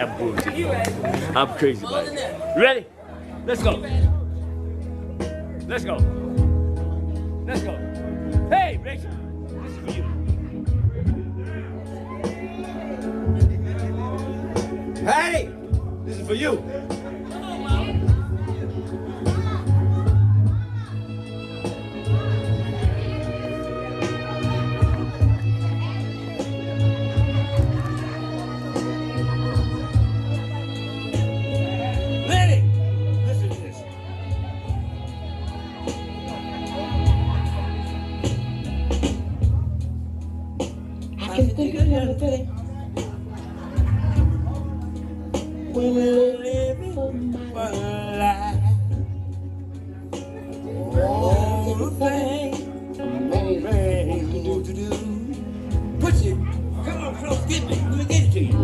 I'm bullshit. You ready? I'm crazy about Hold in it. there. You ready? Let's go. Let's go. Let's go. Hey, Rachel. This is for you. Hey, this is for you. Come on, Mo. Lenny, listen to this. I can think of anything when we're living for my life. All the things man do. Push it. Come on, close. Get me. Let me get it to you.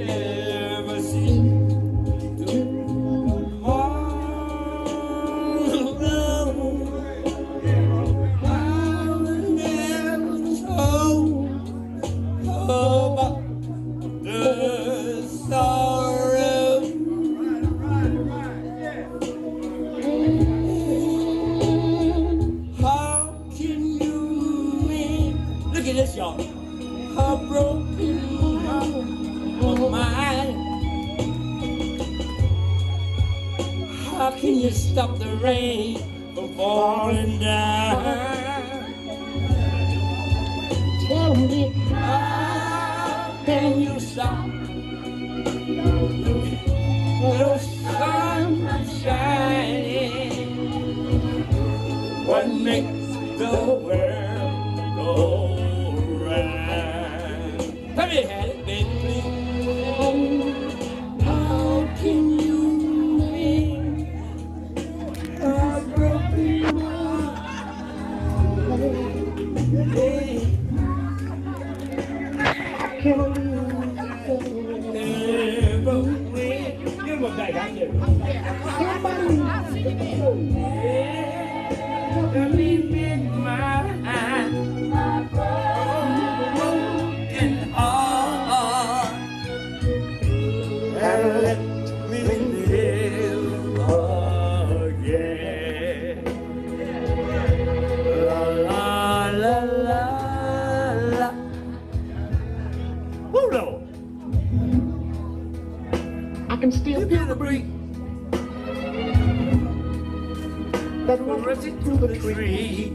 Never see tomorrow. I will never know about the sorrow. How can you mean? Look at this, y'all. A broken mind. How can you stop the rain from falling down? Tell me, how can you stop the sun from shining? What makes the world go round? Come here, Hattie, baby, please. How can you make a broken heart? Hey, can never win. Give him a bag. I get it. Leave me in my broken heart and let me live again. La la can still feel the breeze that rushes through the tree.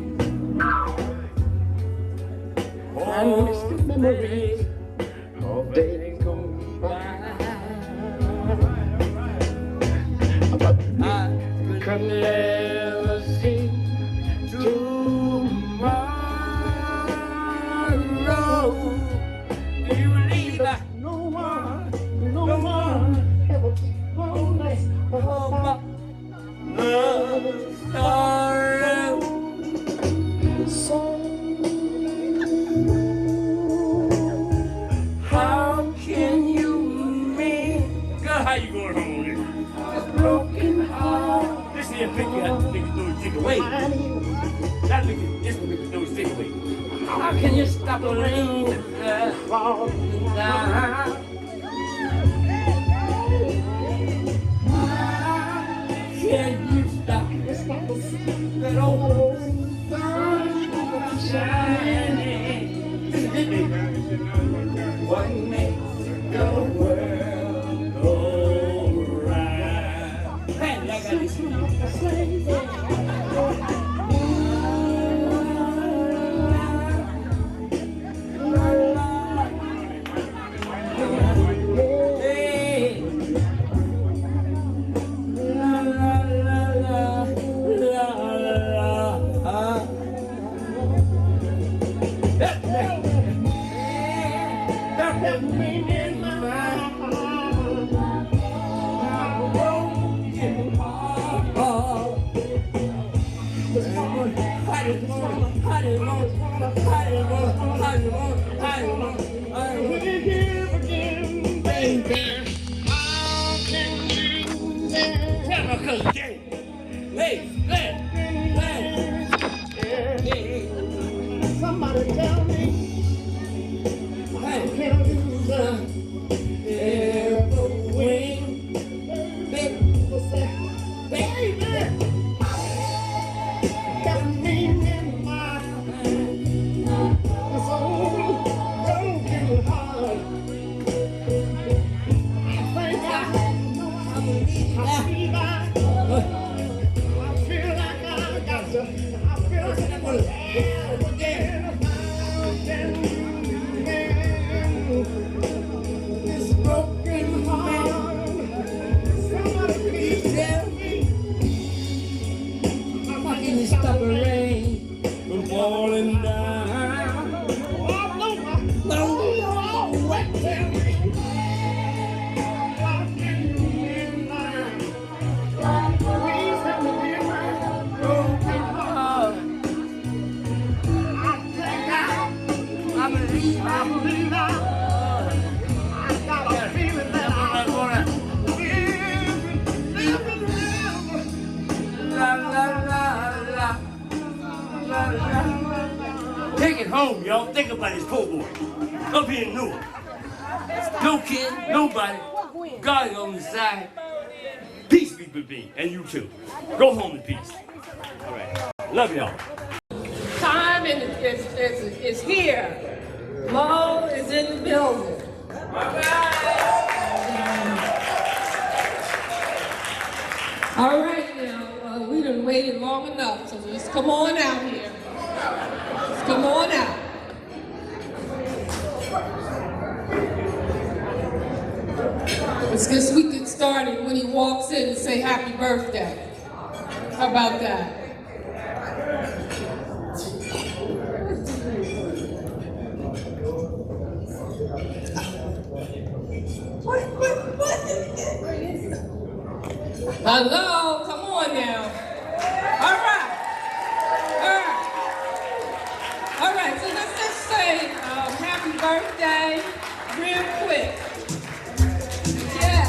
And misty memories of days gone by. But I could never see tomorrow. Do you believe that? No one ever told us about love sorrow. So how can you mean? Girl, how you going home with this broken heart? This here picture has to make you throw the stick away. That look at this one make you throw the stick away. How can you stop the rain that's falling down? Can you stop that old sun shining? What makes the world go round? Hey, I got this. Somebody tell me how can I lose ever win? Baby, got me in my this old broken heart. I think I feel like I got to. I feel like I'm gonna live again. This broken heart. Somebody please tell me how can you stop the rain from falling down? Oh, no, wet. Tell me how can you hear mine? Please help me hear my broken heart. I believe I got a feeling that I'm gonna live. La la la la la la. Take it home, y'all. Think about this poor boy. Up here in Newark. No kid, nobody. God is on the side. Peace be with me, and you too. Go home in peace. All right. Love y'all. Time is here. Mo is in the building. All right now, we done waited long enough, so just come on out here. Just come on out. Let's get this weekend started when he walks in and say happy birthday. How about that? Hello, come on now. All right. All right, so let's just say happy birthday real quick. Yeah.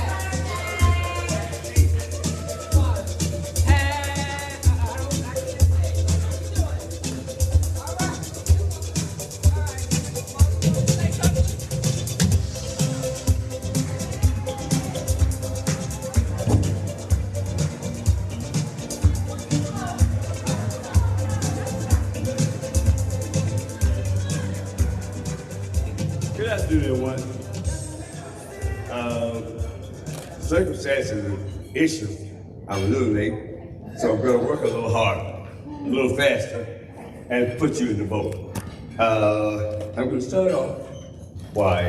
Let's do that one. circumstances and issues, I'm a little late, so I'm gonna work a little harder, a little faster, and put you in the vote. I'm gonna start off by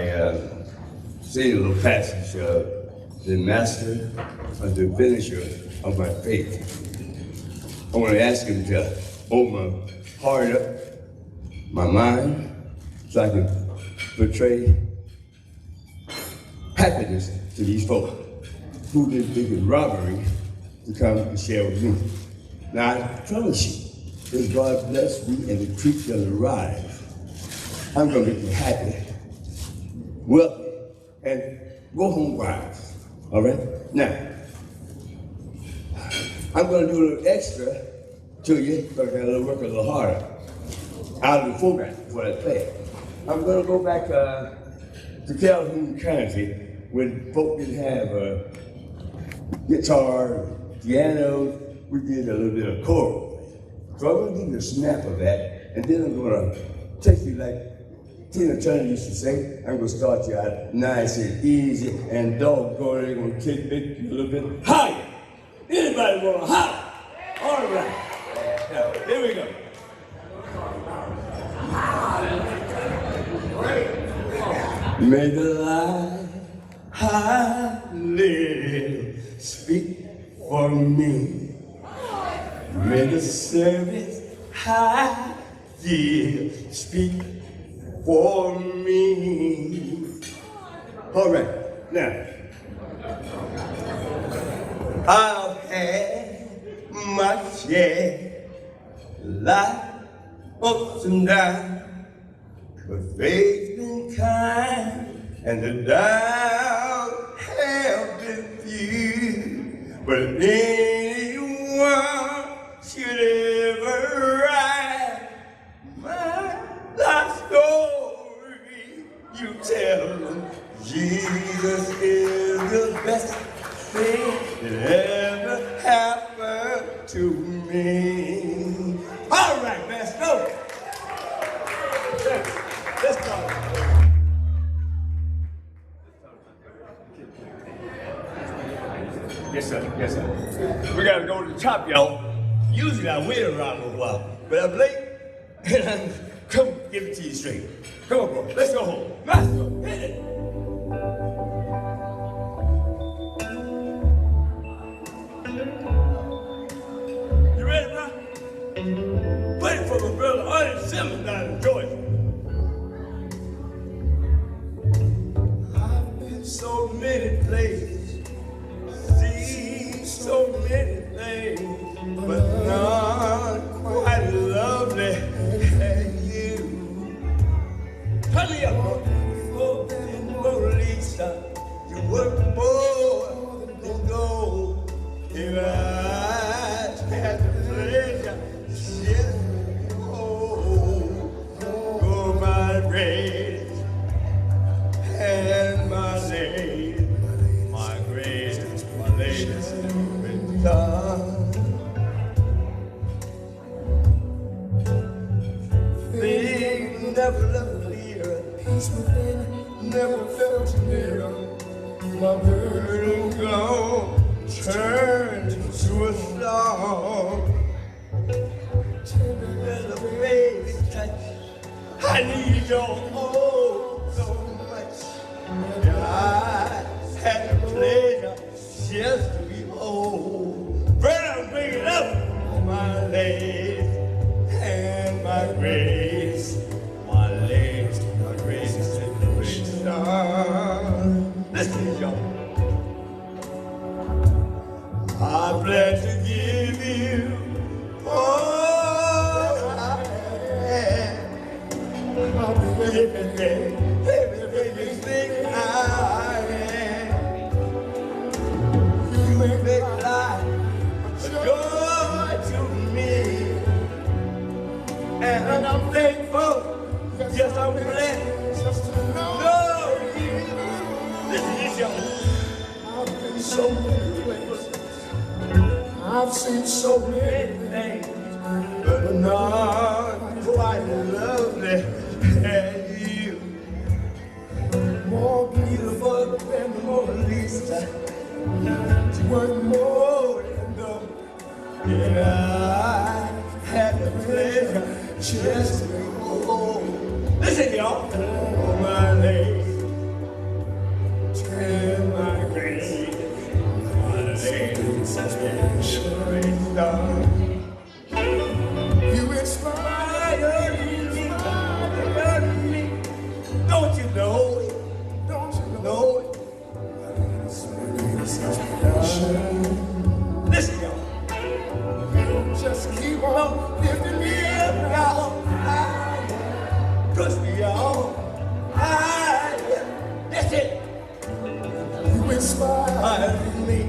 saying a little passage, the master of the finisher of my faith. I want to ask him to open my heart up, my mind, so I can portray happiness to these folks who did think it robbery to come and share with me. Now, I promise you, if God bless me and the creek doesn't rise, I'm going to make you happy, wealthy, and go home wise. All right? Now, I'm going to do a little extra to you, so I got to work a little harder out of the program what I play. I'm going to go back to Calhoun County when folks didn't have guitar, piano. We did a little bit of choral. So I'm going to give you a snap of that, and then I'm going to take you like Tina Turner used to say. I'm going to start you out nice and easy, and doggone it, I'm going to take you a little bit higher. Anybody want to holler? All right. Now, here we go. May the light I live speak for me. May the service I give speak for me. All right, now. I've had my share, life ups and downs, but faith's been kind, and the down have been few. But if anyone should ever write my life story, you tell them Jesus is the best thing that ever happened to me. All right, let's go. Let's go. Yes, sir. Yes, sir. We gotta go to the top, y'all. Usually I wait around a while, but I'm late, and I'm come give it to you straight. Come on, bro. Let's go home. Let's go. Hit it. You ready, bro? Waiting for my brother Artie Simmons down in Georgia. I've been so many places, seen so many things, but none quite lovely as you. Turn me up, bro. Oh, Mona Lisa, you work more than gold. If I had the pleasure, yes, oh, my grace and my lady, my grace, my lady, with time. Things never left clear, peace within, never felt near. My burden gone, turned to a song. Tender as a baby touch, I need your oh so much. And I had the pleasure just to behold. Brother, I'm bringing up my legs and my grace, my legs, my grace and the grace on. Listen, y'all. I pledge to give you all I have. Everything you think I am. You make life a joy to me. And I'm thankful, yes, I'm blessed just to know you. Listen to this, y'all. I've been so many places. I've seen so many things, but not quite lovely as you. More beautiful than the Mona Lisa, She was more than gold. Yeah, I had the pleasure just to go. Listen, y'all. On my legs, turn my grave. My legs, shining star. You inspired me. Don't you know it? Don't you know it? Listen, y'all. Just keep on lifting me up, y'all. Trust me, y'all. That's it. You inspire me.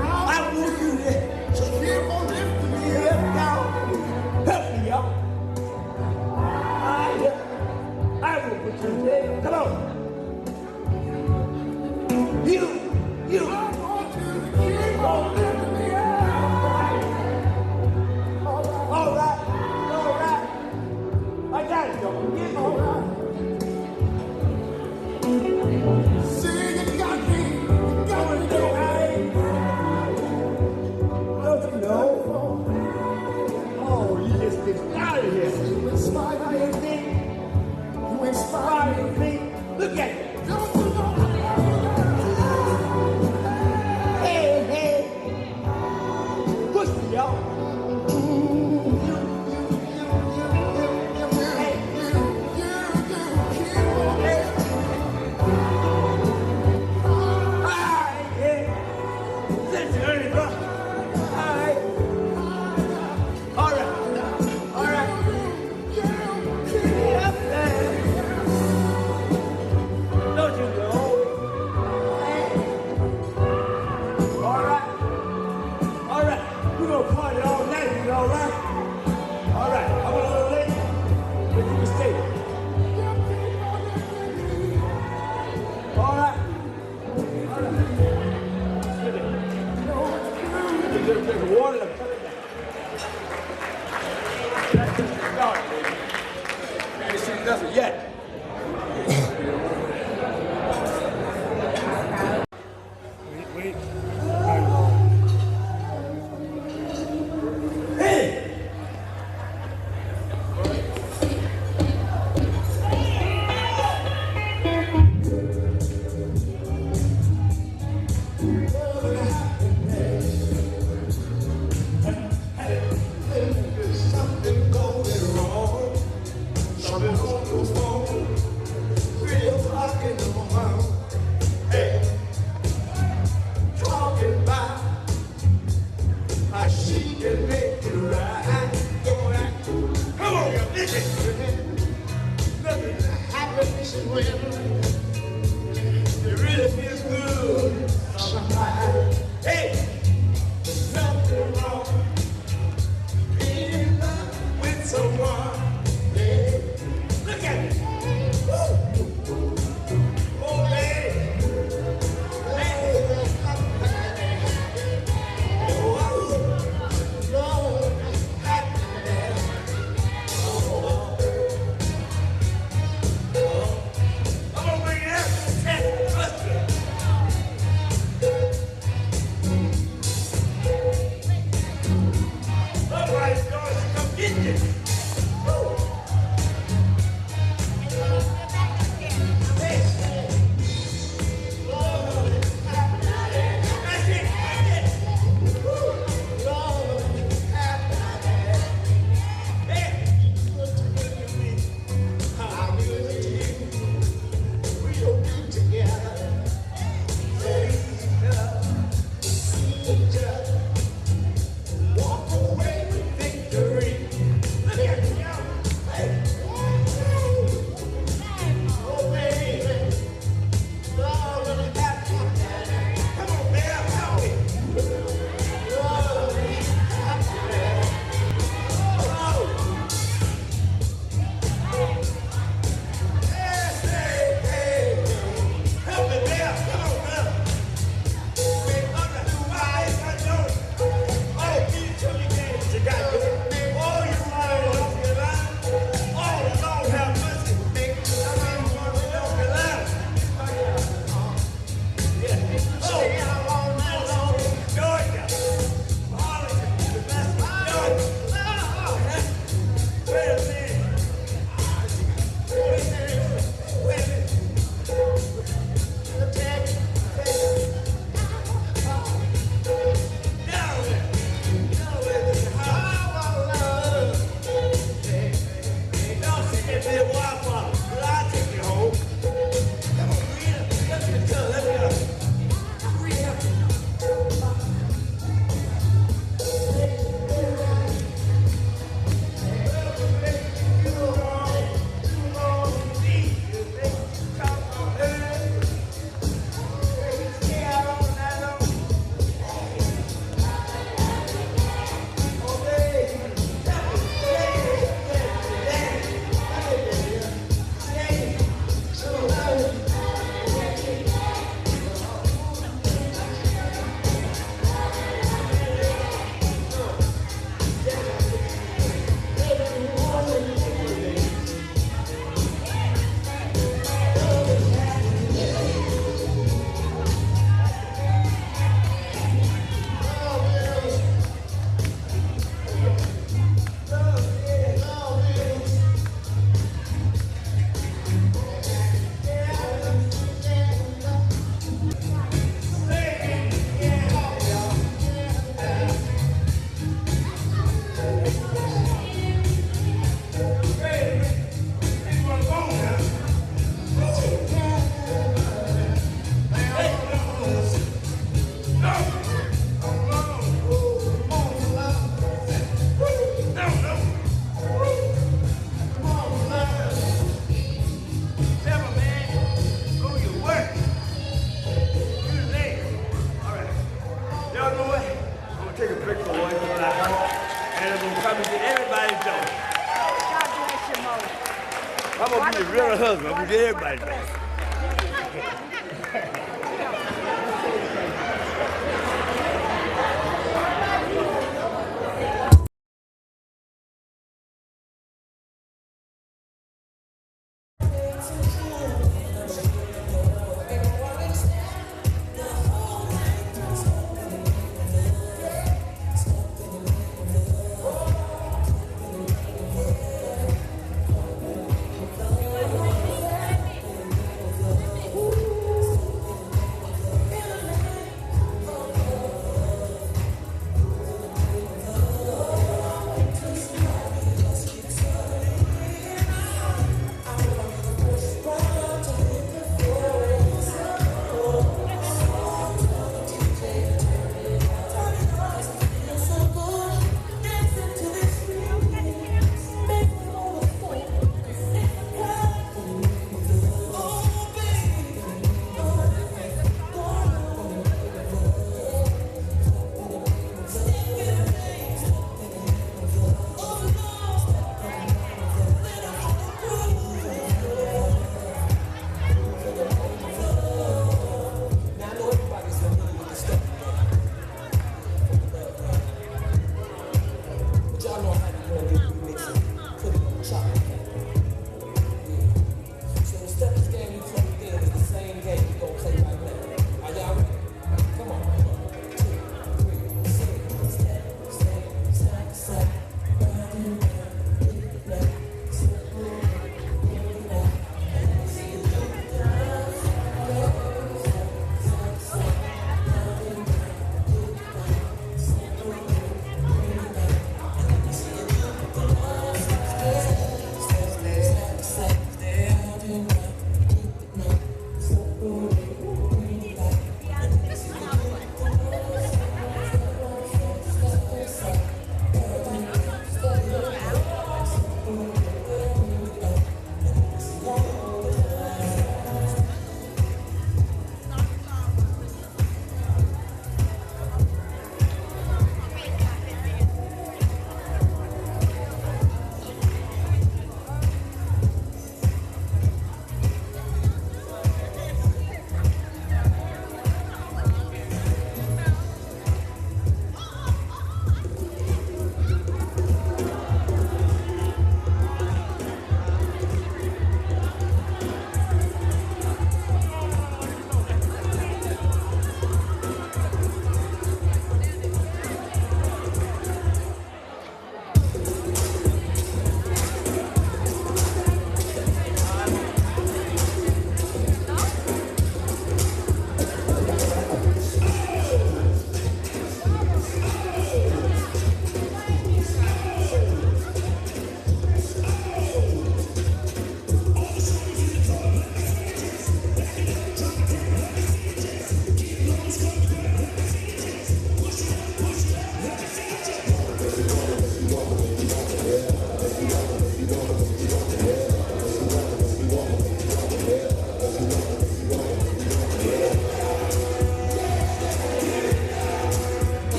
I want you to just keep on lifting me up, y'all. Help me, y'all. I will put you there. Come on. You. I want you to keep on lifting me up. All right. I got it, y'all. Get all right. See, you got me. Don't you know? Oh, you just get out of here. You inspire me. You inspire me. Look at it. Don't you know? Hey. Push me, y'all. I'm gonna be a real husband. I'm gonna get everybody back.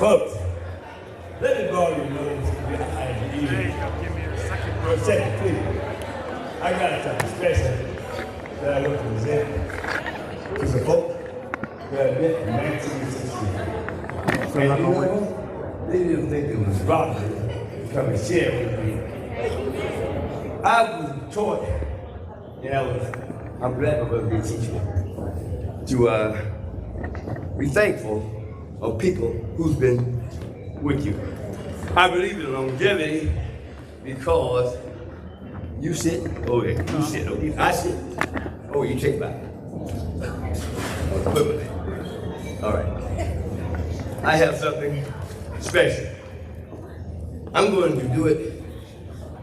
Folks, let me borrow your notes. Give me a second. For a second, please. I got something special that I want to present to the folks that I met in 1963. And you know what? They didn't think it was robbery to come and share with me. I was taught, and I'm glad I'm going to be a teacher, to be thankful of people who's been with you. I believe in longevity because you sit, oh yeah, you sit, okay, I sit, oh you take back. All right, I have something special. I'm going to do it.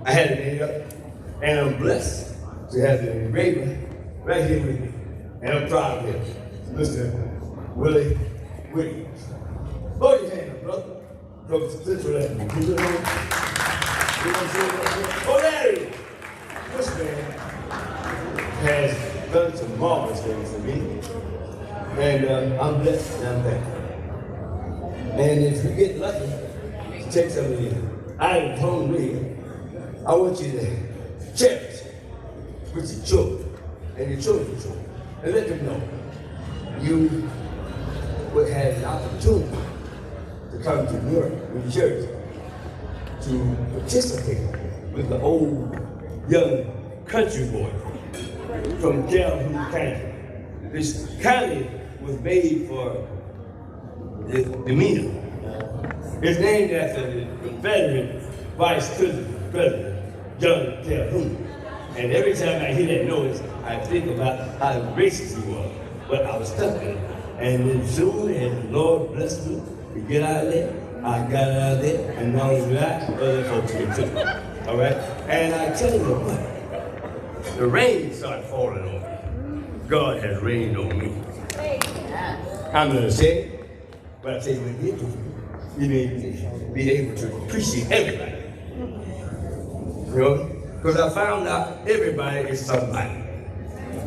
I had it made up, and I'm blessed to have the engraver right here with me, and I'm proud of him, Mr. Willie Williams. Hold your hand up, brother. From Switzerland. Oh, there he is. This man has done some marvelous things for me, and I'm blessed and I'm thankful. And if you get lucky to take some of the items home with you, I want you to cherish with your children and your children's children, and let them know you will have an opportunity to come to Newark, New Jersey, to participate with the old young country boy from Calhoun County. This county was made for the demeanor. It's named after the Confederate Vice President, John Calhoun. And every time I hear that noise, I think about how racist he was. But I was stuck in it. And then soon as the Lord blessed me to get out of there, I got out of there, and not only that, other folks did too. All right? And I tell you what, the rain started falling on me. God has rained on me. I'm going to say it, but I tell you what he did, you may be able to appreciate everybody. You know? Because I found out everybody is somebody.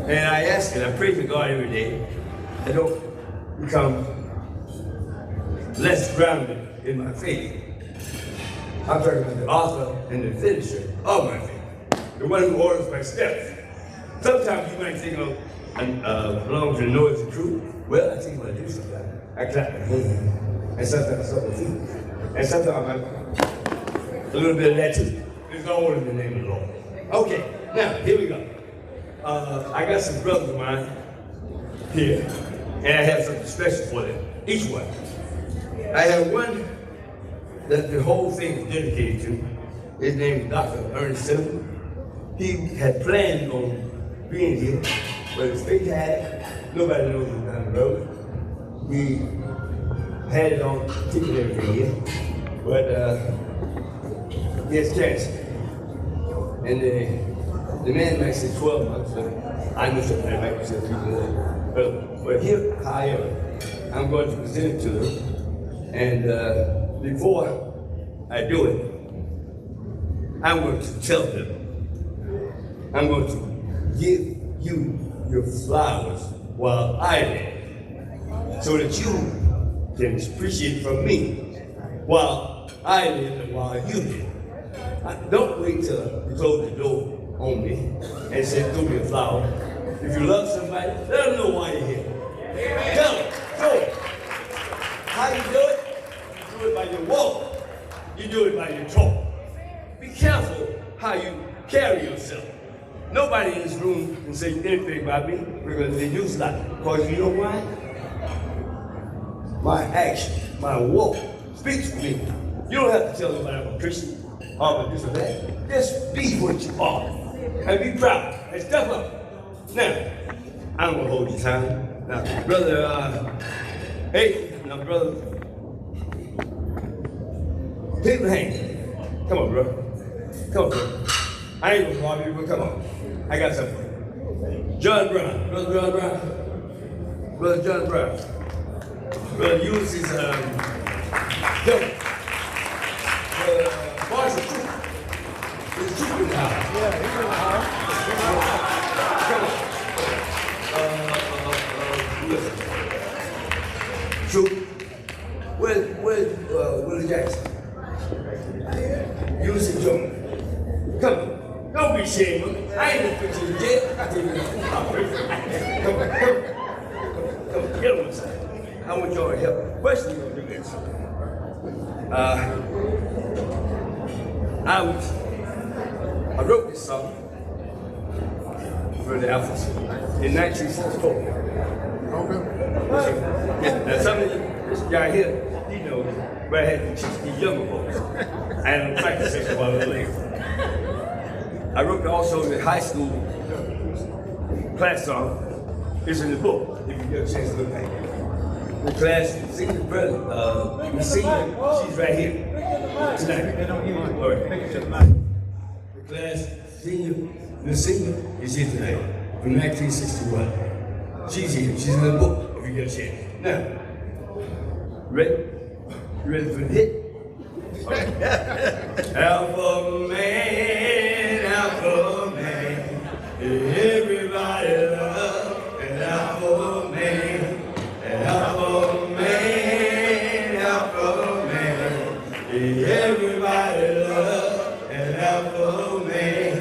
And I ask and I pray to God every day, I don't become less grounded in my faith. I'm talking about the author and the finisher of my faith, the one who orders my steps. Sometimes you might think, as long as you know it's the truth, well, I think what I do sometimes. I clap my hands, and sometimes I stomp my feet, and sometimes a little bit of that too. It's all in the name of the Lord. Okay, now, here we go. I got some brothers of mine here, and I have something special for them, each one. I have one that the whole thing is dedicated to. His name is Dr. Ernest Simmons. He had planned on being here, but his fate had, nobody knows him down the road. We had it on ticket every year, but he has cancer. And the man might say 12 months, but I know something that might say 3 more. But here, however, I'm going to present it to them. And before I do it, I'm going to tell them, I'm going to give you your flowers while I live, so that you can appreciate from me while I live and while you live. Don't wait till you close the door on me and say, throw me a flower. If you love somebody, let them know why you're here. Tell them, show them. How you do it? You do it by your walk. You do it by your talk. Be careful how you carry yourself. Nobody in this room can say anything about me because they do that. Because you know why? My action, my walk speaks for me. You don't have to tell nobody I'm a Christian or this or that. Just be what you are and be proud and step up. Now, I'm gonna hold your time. Now, brother, now brother, take my hand. Come on, bro. Come on, bro. I ain't gonna rob you, but come on. I got something for you. John Brown, brother John Brown. Brother John Brown. Brother Ulysses, Joe. Marshall Troop. Is Troop in the house? Yeah, he's in the house. Come on. Listen. Troop, Where's Willie Jackson? Ulysses Jones. Come on. Don't be ashamed of me. I ain't gonna put you in jail. I tell you that. Come on. Get on this side. I want y'all to help. First, we're gonna do this. I wrote this song for the Alphas in 1964. Now some of this guy here, you know, but I had to teach these younger folks. I had a practice session while I was later. I wrote also the high school class song. It's in the book, if you get a chance to look at it. The class senior brother, the senior, she's right here tonight. All right. The class senior, the senior is here tonight from 1961. She's here. She's in the book, if you get a chance. Now, ready? You ready for the hit? Alpha man, everybody love an alpha man, alpha man, everybody love an alpha man.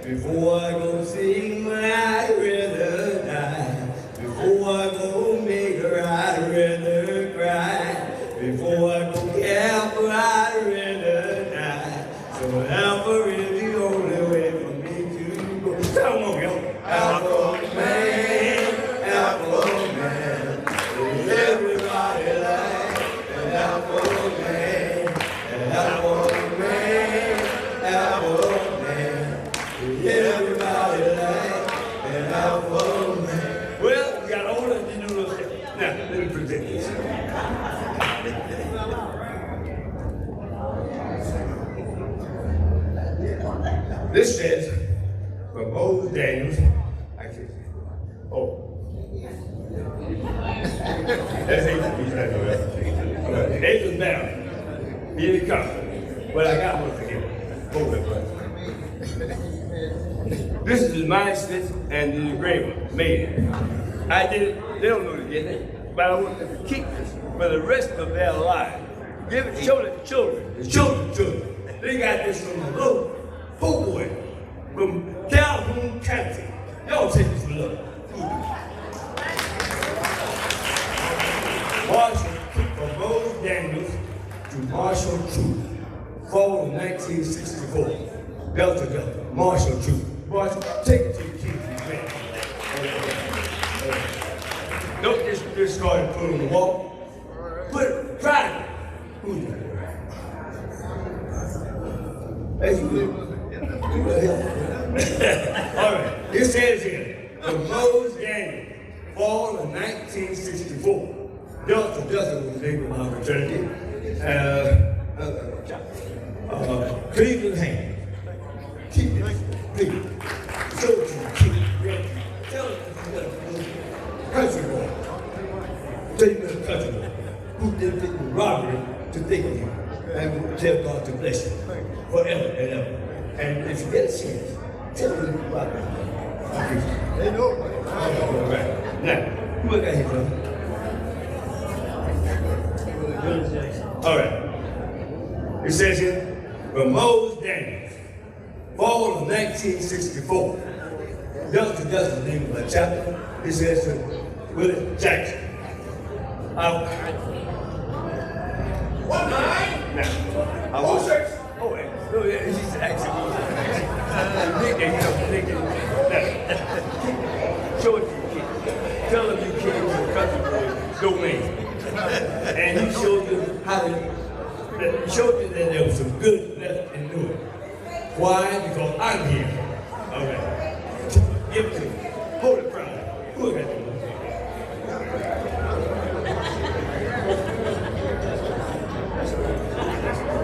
Before I go sing, I'd rather die. Before I go make her, I'd rather cry. Before I go camper, I'd rather die. So alpha is the only way for me to go. Come on, y'all. Alpha man, everybody like an alpha man, alpha man, everybody like an alpha man. Well, we got all of you do those things. Now, let me present this. This says, from old Daniels, I can't say, oh. That's it. Angels down. Here he comes. But I got one for him. Hold it, brother. This is the mindset and the engraver made it. I did it, they don't know to get it, but I want them to keep this for the rest of their lives. Give it, show it to children, the children. They got this from the little poor boy from Calhoun County. Y'all take this for love. Marshall, from Rose Daniels to Marshall Truth. Fall of 1964. Delta Delta, Marshall Truth. Marshall, take it to your kids and friends. Don't just start and put it on the wall. Put it, try it. Who's that? That's good. All right, it says here, the Rose Daniels, fall of 1964. Delta was the name of my fraternity. Cleveland Hand. Keep it, please. So to keep it. Tell us country boy. Tell you the country boy who did the robbery to think of you. And tell God to bless you forever and ever. And if you get a chance, tell me about it. They know. All right. Now, who I got here, brother? All right. It says here, from Rose Daniels, fall of 1964. Delta is the name of my chapter. It says to Willie Jackson. Now, I was oh, yeah, he's actually show it to your kids. Tell them you came to the country boy domain. And he showed you how to, he showed you that there was some good left in Newark. Why? Because I'm here. All right. Give it to me. Hold it proud. Who got that?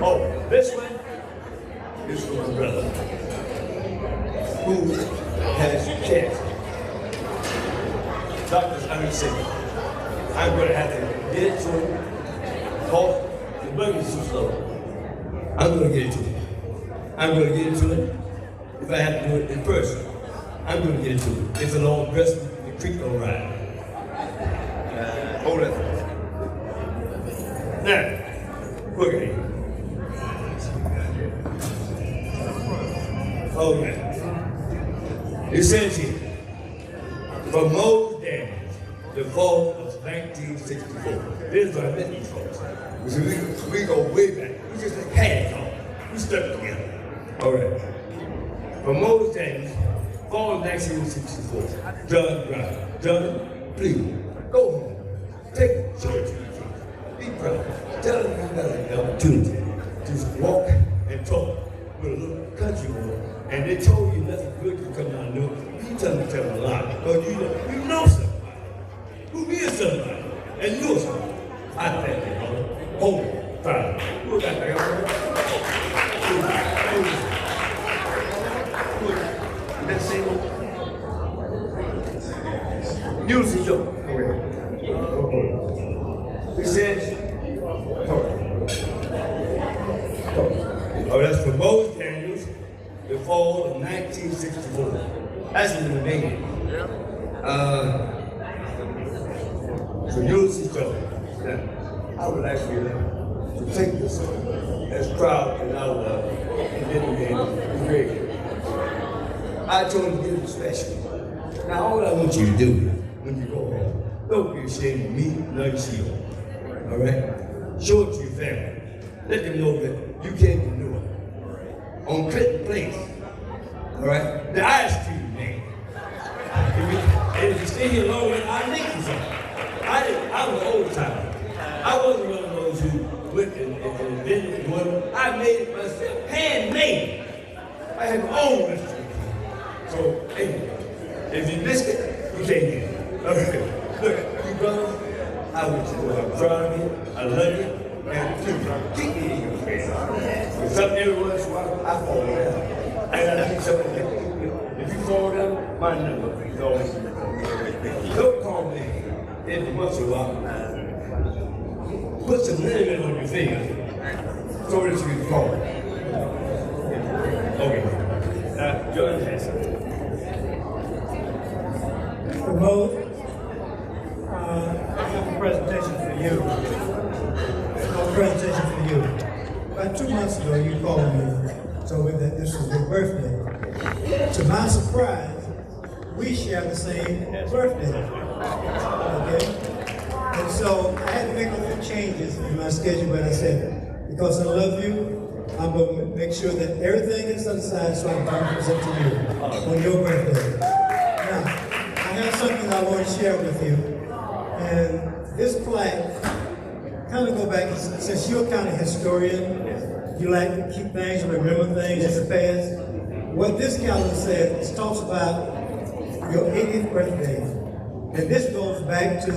Oh, this one is for my brother who has cancer. Doctors unacceptable. I'm going to have to get it to him. Cause the blood is too slow. I'm going to get it to him. I'm going to get it to him. If I have to do it in person, I'm going to get it to him. It's a long dress, the creek don't ride. Hold it. Now, look at here. Oh, yeah. It says here, from Moses Daniels, the fall of 1964. This is what I met these folks. We go way back. We just like hands on. We stuck together. All right. From Moses Daniels, fall of 1964. John Brown. John, please, go home. Take it. Show it to your kids. Be proud. Tell them you got an opportunity to walk and talk with a little country boy. And they told you nothing good could come out of it. You tell them a lie. But you know somebody who is somebody, and you're somebody. I thank you, brother. Home, proud. Look at that. Let's see. Use the joke. He says, oh, that's for Moses Daniels, the fall of 1964. That's when we made it. So use the joke. Now, I would like for you to take this as proud as I was in getting great. I told you to get it special. Now, all I want you to do when you go home, don't be ashamed of me, nor your shield. All right? Show it to your family. Let them know that you came to Newark. On Clinton Place. All right? The ice cream man. And if you stay here long enough, I'll make you something. I was an old timer. I wasn't one of those who went and invented one. I made it myself, handmade. I had my own restaurant. So, hey, if you missed it, you can't get it. All right. Look, you brothers, I want you to know I'm proud of you. I love you. And please, keep me in your face. If something every once in a while, I fall down. And I need something to help you. If you fall down, my number is always don't call me every once in a while. Put some lemon on your finger so that you can call. Okay. Now, John has Mo, I have a presentation for you. About 2 months ago, you called me, told me that this was your birthday. To my surprise, we share the same birthday. Okay? And so I had to make a few changes in my schedule, but I said, because I love you, I'm going to make sure that everything is set aside so I can present to you on your birthday. Now, I have something I want to share with you. And this plaque kind of go back, since you're kind of historian, you like to keep things and remember things in the past. What this calendar says, it talks about your 80th birthday. And this goes back to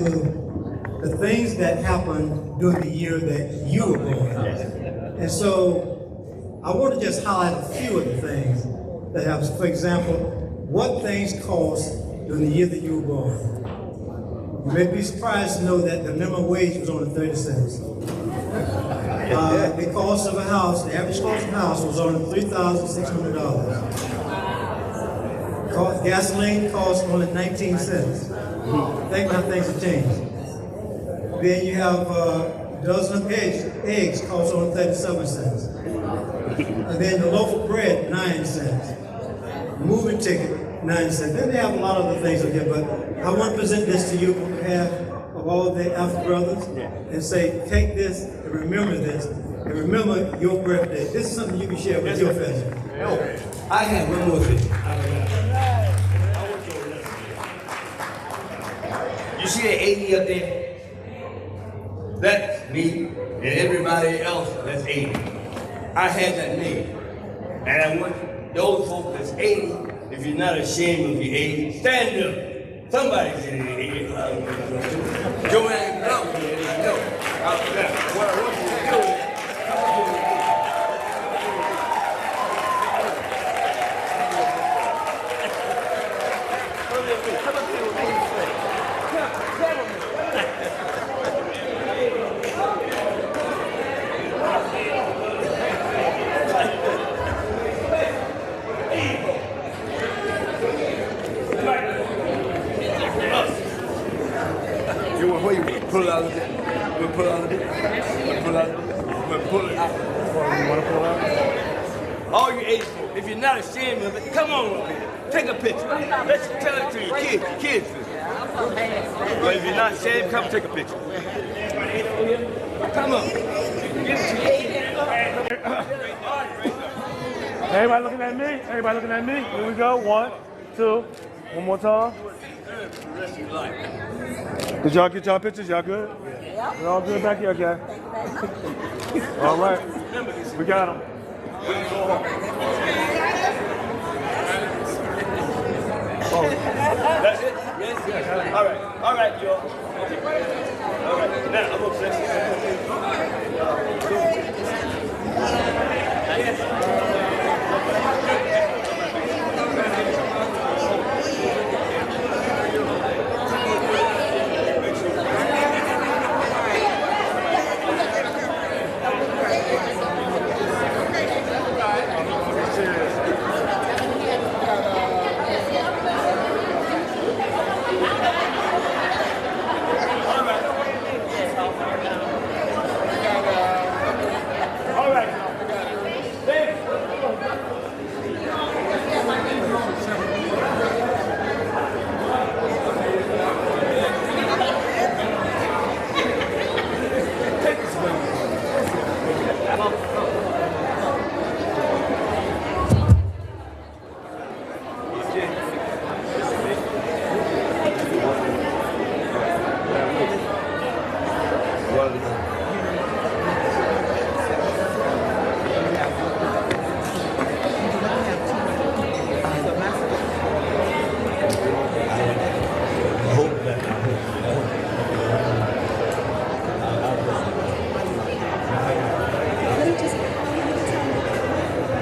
the things that happened during the year that you were born. And so I want to just highlight a few of the things that happened. For example, what things cost during the year that you were born. You may be surprised to know that the minimum wage was only 30 cents. The cost of a house, the average cost of a house was only $3,600. Gasoline cost only 19 cents. Think how things have changed. Then you have a dozen of eggs cost only 37 cents. And then the loaf of bread, 9 cents. Moving ticket, 9 cents. Then they have a lot of other things in here, but I want to present this to you on behalf of all the Alpha brothers and say, take this and remember this, and remember your birthday. This is something you can share with your family. I have one more thing. You see that 80 up there? That's me and everybody else that's 80. I had that name. And I want those folks that's 80, if you're not ashamed of your age, stand up. Somebody's in the 80. Joanne, out there, no. What I want you to do is, pull it out of there. We'll pull it out. out a bit? Pull out. Pull it out. You want to pull out? All you Asian folk, if you're not ashamed of it, come on up here. Take a picture. Let's tell it to your kids. But if you're not ashamed, come take a picture. Come on. Everybody looking at me? Everybody looking at me? Here we go. 1, 2. One more time. Did y'all get y'all pictures? Y'all good? Yeah. Y'all good back here, okay? All right. We got them. That's it? Yes? All right, y'all. All right, now I'm obsessed.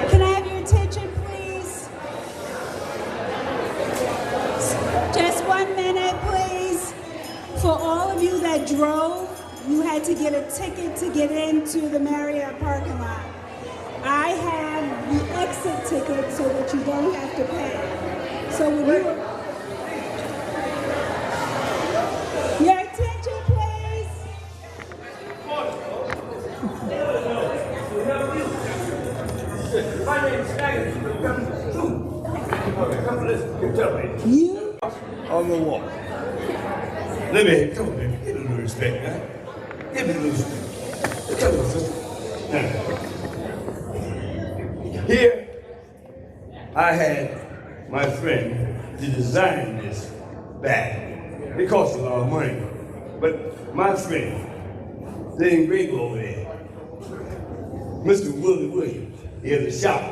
Can I have your attention, please? Just 1 minute, please. For all of you that drove, you had to get a ticket to get into the Marriott parking lot. I have the exit ticket so that you don't have to pay. So when you... Your attention, please. My name's Snagger. Come listen. Tell me. You? On the wall. Let me, come on, baby. Give me a little respect, man. Give me a little respect. Come on, sister. Now, here, I had my friend to design this bag. It cost a lot of money. But my friend, the engraver over there, Mr. Willie Williams, he has a shop.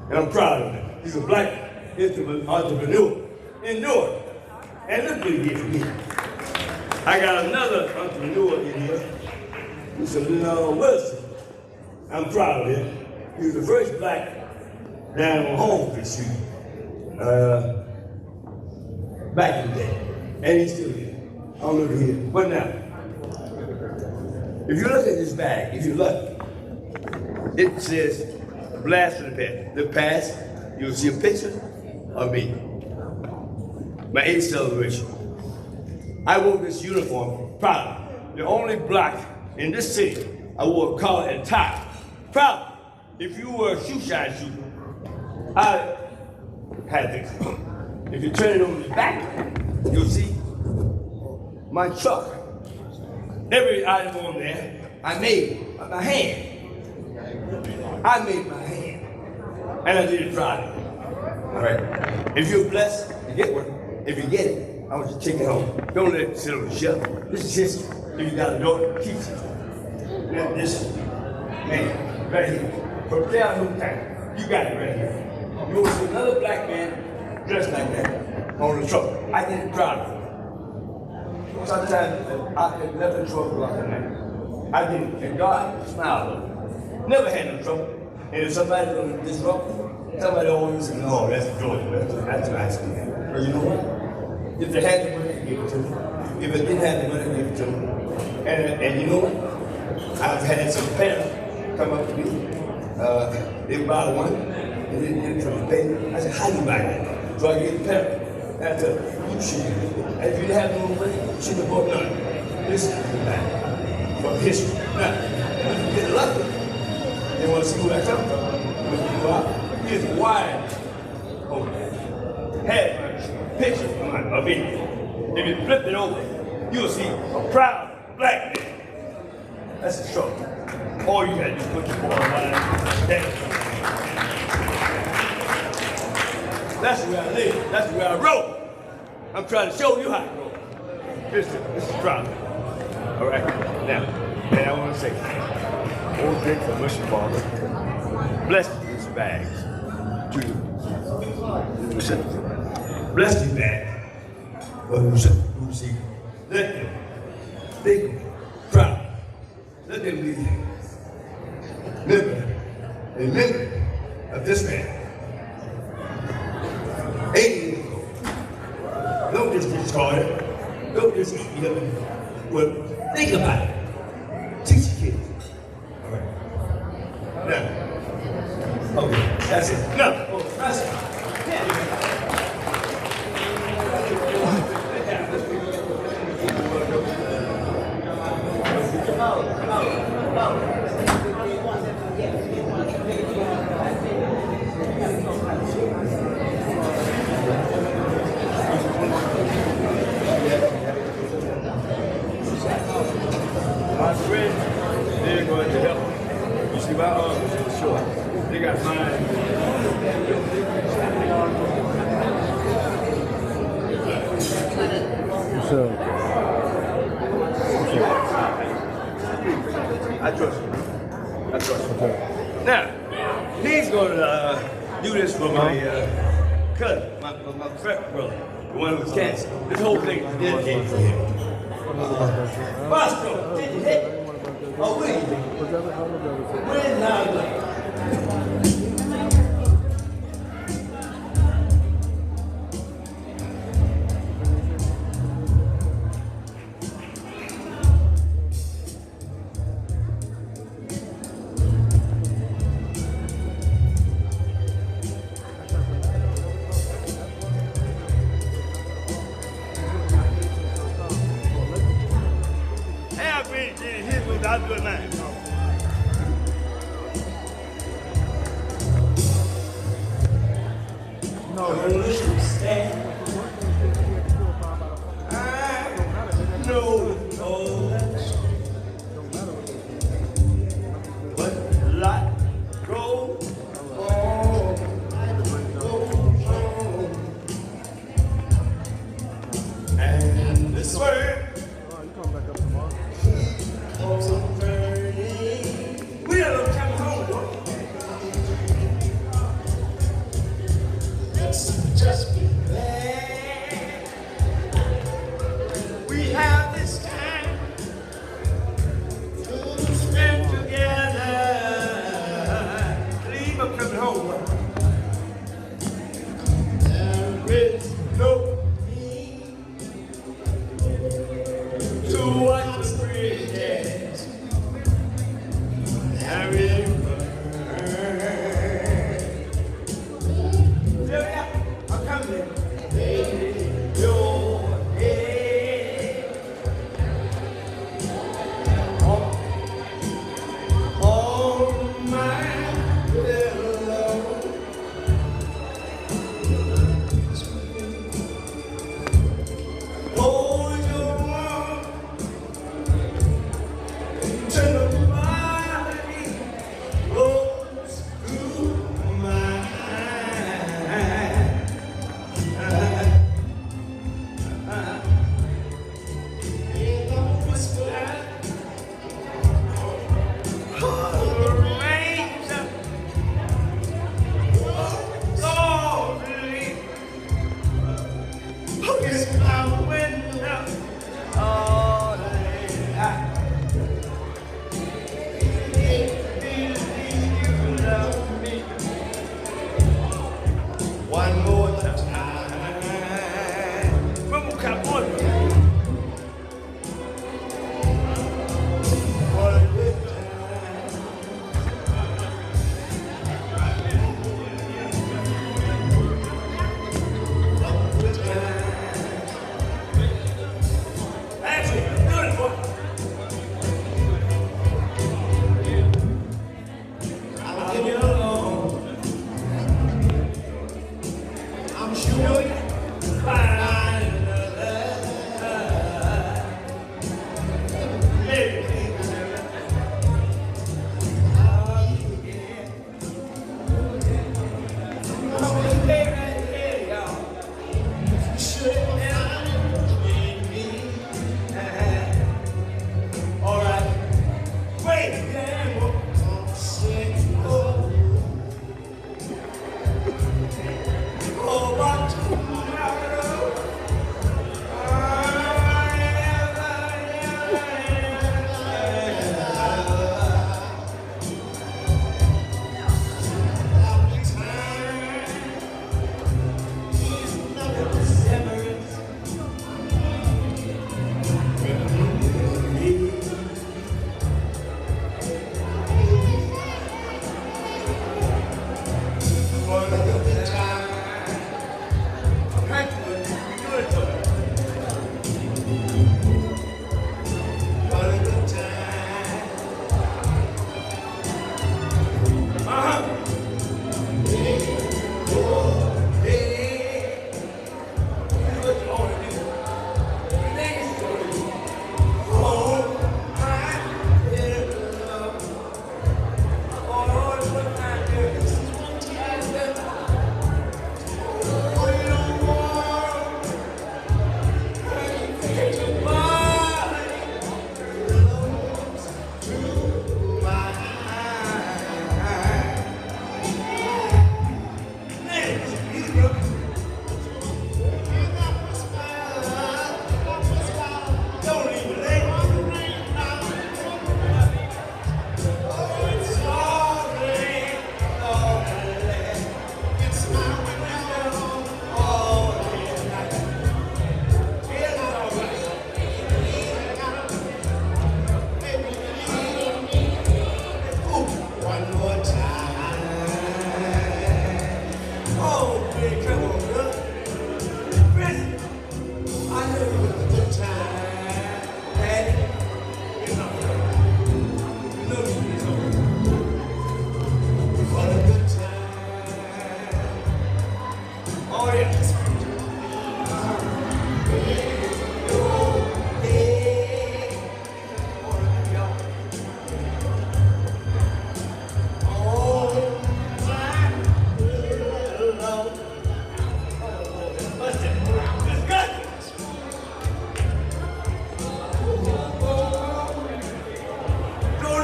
And I'm proud of him. He's a black entrepreneur in Newark. And look what he did for me. I got another entrepreneur in here, Mr. Leonard Wilson. I'm proud of him. He was the first black down on Holmes Street back in the day. And he's still here. I don't know if he's here. But now, if you look at this bag, if you look, it says blast from the past. You'll see a picture of me. My 8th celebration. I wore this uniform proudly. The only black in this city, I wore a collar and tie. Proudly. If you were a shoe shine shooter, I had this. If you turn it on the back, you'll see my truck. Every item on there, I made by my hand. I made my hand. And I did it proudly. All right. If you're blessed, you get one. If you get it, I want you to take it home. Don't let it sit on the shelf. This is history. If you got a daughter, keep it. Now this man, right here. From there, no time. You got it right here. You will see another black man dressed like that on the truck. I did it proudly. Sometimes I left the truck like that. I did it, and God smiled on me. Never had no trouble. And if somebody's gonna disrupt, somebody always says, "No, that's Georgia. That's nice." But you know what? If they had the money, they give it to them. If they didn't have the money, they give it to them. And you know what? I've had some parents come up to me. They bought one, and they didn't get it from the pay. I said, "How you buy that?" So I gave the parent. And I said, "You should. If you didn't have no money, you shouldn't have bought none. This is the bag." from history. Now, if you get lucky, they want to see who I come from. When you go out, here's wide open. Had a picture of me. If you flip it over, you'll see a proud black man. That's a struggle. All you gotta do is put your boy line. That's where I live. That's where I roll. I'm trying to show you how to roll. This is proud. All right. Now, man, I want to say, old drink from Mushy Father. Bless these bags. To you. Bless these bags. Well, who see? Let them think proud. Let them be living and living of this man. 80 years ago. Don't just discard it. Don't just eat it. Well, think about it. Teach your kids. All right. Now, okay, that's it. No, oh, that's it. My friends, they're going to help. You see, my arms are short. They got mine. So, I trust you. I trust you. Now, he's going to do this for my cousin, my frat brother, the one with cancer. This whole thing is dedicated for him. Bosco, did you hit? Oh, what do you think? Where's Nile? I'll do it now. No, stand. I know but life goes on. And this way. We got a little time home, boy. Just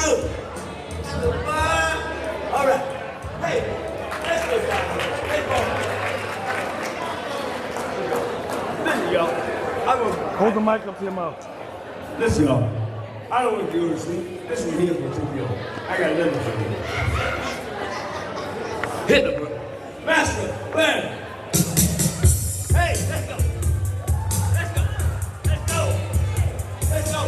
room. All right. Hey, let's go down here. Let's go. Listen, y'all. Hold the mic up to your mouth. Listen, y'all. I don't want you to go to sleep. This one here for 2 years. I got nothing for you. Hit the bro. Master, man. Hey, let's go. Let's go. Let's go. Let's go.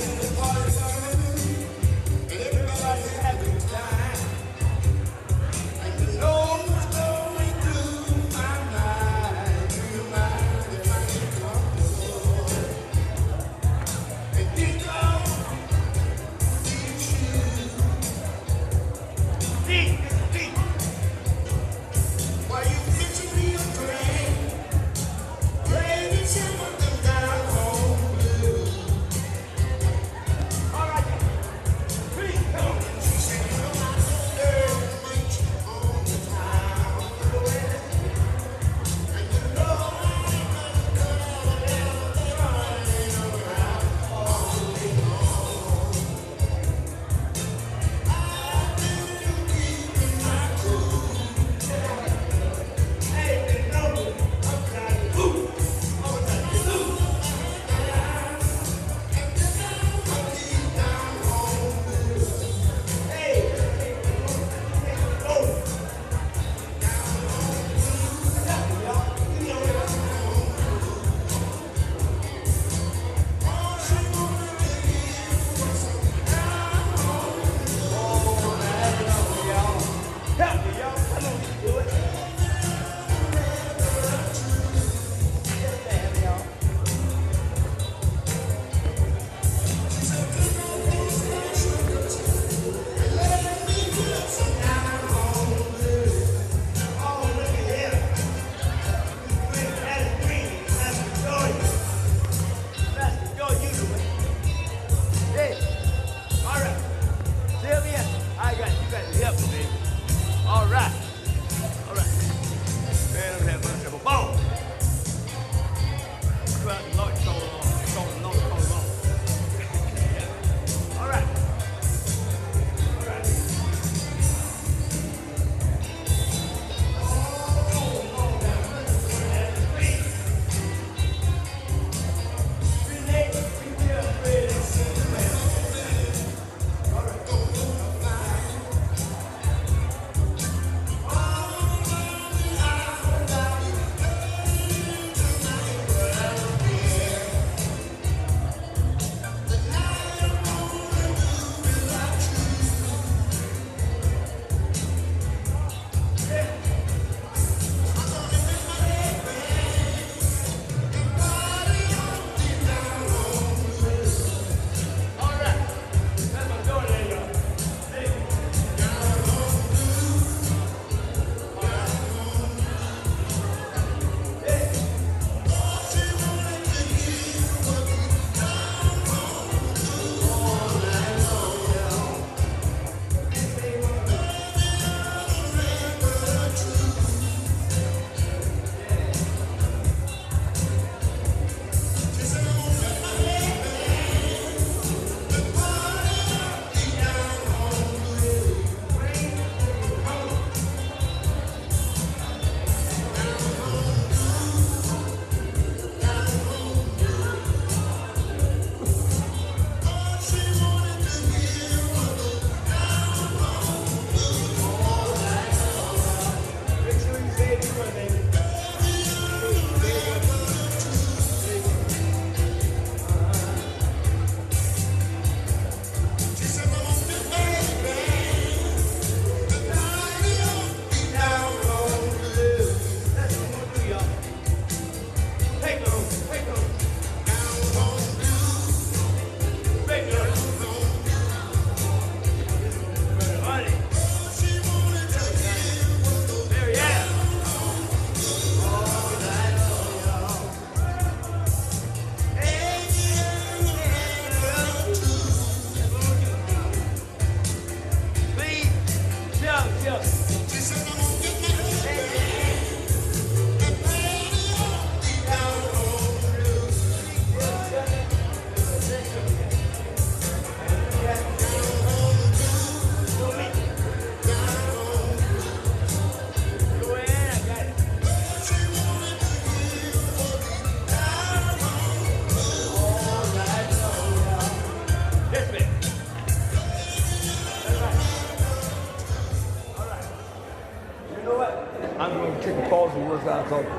The party's starting, and everybody's having a time. And you know what's going through my mind. Do you mind if I get comfortable? And get on these shoes.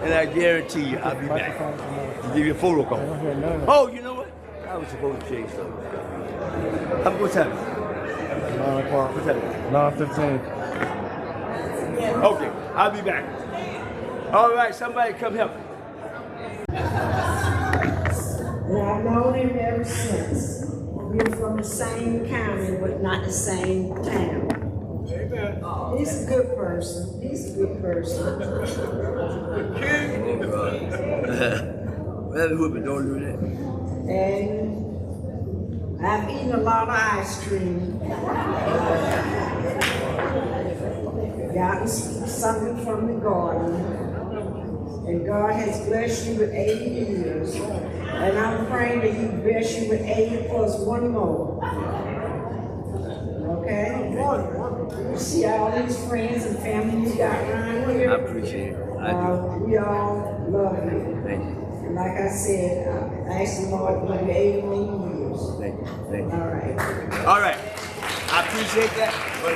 and I guarantee you I'll be back to give you a photo call. Oh, you know what? I was supposed to change something. What time? 9 o'clock. What time? 9:15. Okay, I'll be back. All right, somebody come help me. And I've known him ever since. We're from the same county, but not the same town. He's a good person. He's a good person. Well, whoop it, don't do that. And I've eaten a lot of ice cream. Gotten something from the garden. And God has blessed you with 80 years. And I'm praying that He bless you with 80 plus one more. Okay? You see all these friends and family you got around here? I appreciate it. I do. We all love you. Thank you. And like I said, I asked the Lord to give you 80 more years. Thank you. Thank you. All right. All right. I appreciate that. But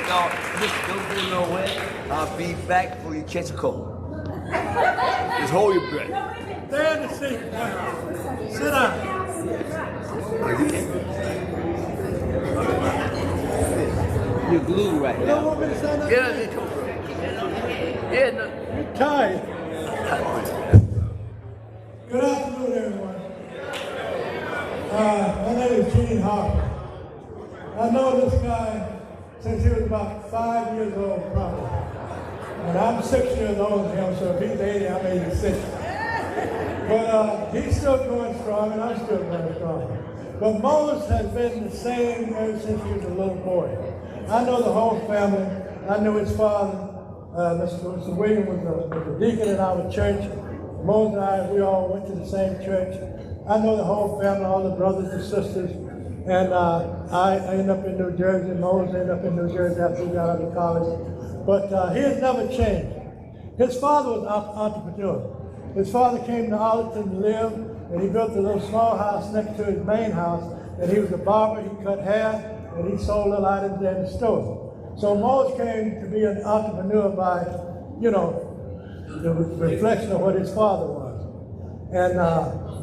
just don't go nowhere. I'll be back before you catch a cold. Just hold your breath. Stay in the seat. Sit down. You're glued right You now. don't want me to say nothing? Get out of there, Cobra. Yeah, no. You're tired. Good afternoon, everyone. My name is Gene Harper. I know this guy since he was about 5 years old, probably. And I'm 6 years older than him, so if he's 80, I'm 86. But he's still going strong, and I'm still going strong. But Moses has been the same ever since he was a little boy. I know the whole family. I knew his father. Mr. William was a deacon in our church. Moses and I, we all went to the same church. I know the whole family, all the brothers and sisters. And I ended up in New Jersey. Moses ended up in New Jersey after he got out of college. But he has never changed. His father was an entrepreneur. His father came to Arlington to live, and he built a little small house next to his main house. And he was a barber. He cut hair, and he sold little items there in the store. So Moses came to be an entrepreneur by, you know, the reflection of what his father was. And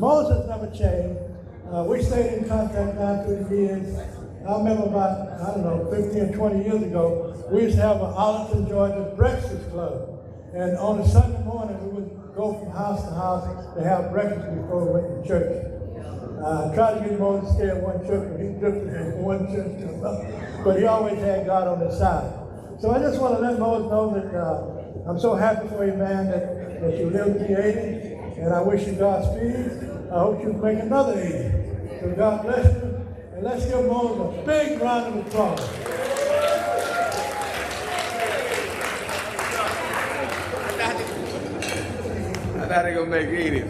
Moses never changed. We stayed in contact now through the years. I remember about, 15 or 20 years ago, we used to have an Arlington, Georgia breakfast club. And on a Sunday morning, we would go from house to house to have breakfast before we went to church. I tried to get Moses to stay at one church, but he drifted from one church to another. But he always had God on his side. So I just want to let Moses know that I'm so happy for you, man, that you lived to be 80, and I wish you Godspeed. I hope you make another 80. So God bless you, and let's give Moses a big round of applause. I thought they gonna make 80,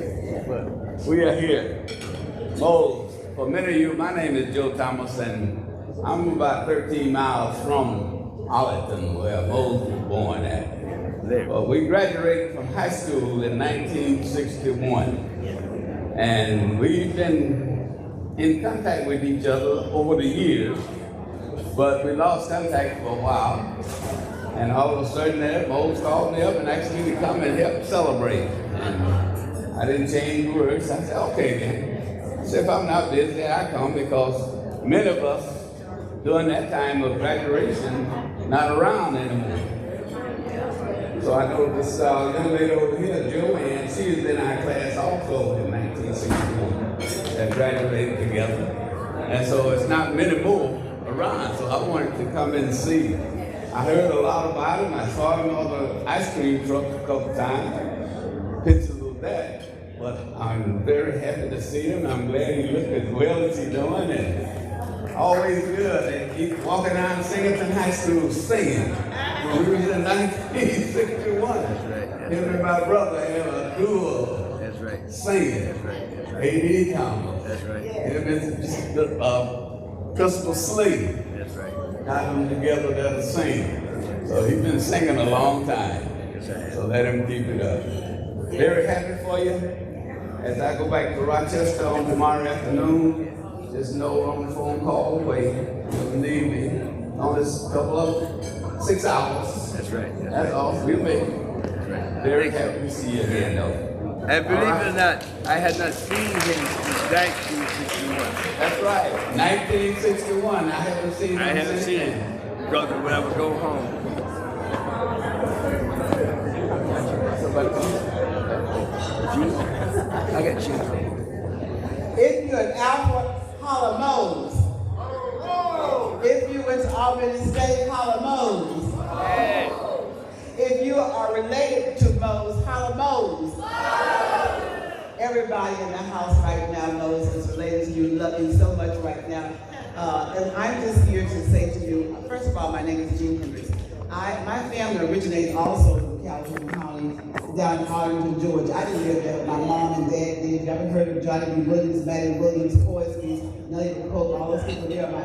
but we are here. Moses, for many of you, my name is Joe Thomas, and I'm about 13 miles from Arlington, where Moses was born at. But we graduated from high school in 1961, and we've been in contact with each other over the years, but we lost contact for a while. And all of a sudden there, Moses called me up and asked me to come and help celebrate. And I didn't change words. I said, okay then. I said, if I'm not busy, I come, because many of us during that time of graduation not around anymore. So I know this young lady over here, Joanne, she was in our class also in 1961 that graduated together. And so it's not many more around, so I wanted to come and see. I heard a lot about him. I saw him on the ice cream truck a couple times, pictures of that. But I'm very happy to see him. I'm glad he looked as well as he's doing, and always good. And he's walking around singing in high school, singing. When we was in 1961. That's right. Him and my brother had a duo. That's right. Singing. That's right. A.D. Thomas. That's right. Him and Principal Slade. That's right. Got them together there to sing. So he's been singing a long time. So let him keep it up. Very happy for you. As I go back to Rochester on tomorrow afternoon, just know I'm a phone call away. If you need me. On this couple of 6 hours. That's right. That's all. We'll make it. That's right. Very happy to see you again, though. And believe it or not, I had not seen him since 1961. That's right. 1961. I haven't seen him. I haven't since seen then. him. Brother, when I would go home. I got you. If you're an Alpha, holla Mose. If you went to Albany State, holla Mose. If you are related to Mose, holla Mose. Everybody in the house right now knows is related to you, love you so much right now. And I'm just here to say to you, first of all, my name is Jean Hendricks. My family originates also from Calhoun County, down in Arlington, Georgia. I didn't live there, but my mom and dad did. You ever heard of Johnny B. Williams, Maddie Williams, Koiskis, Nellie McCoke, all those people, they're my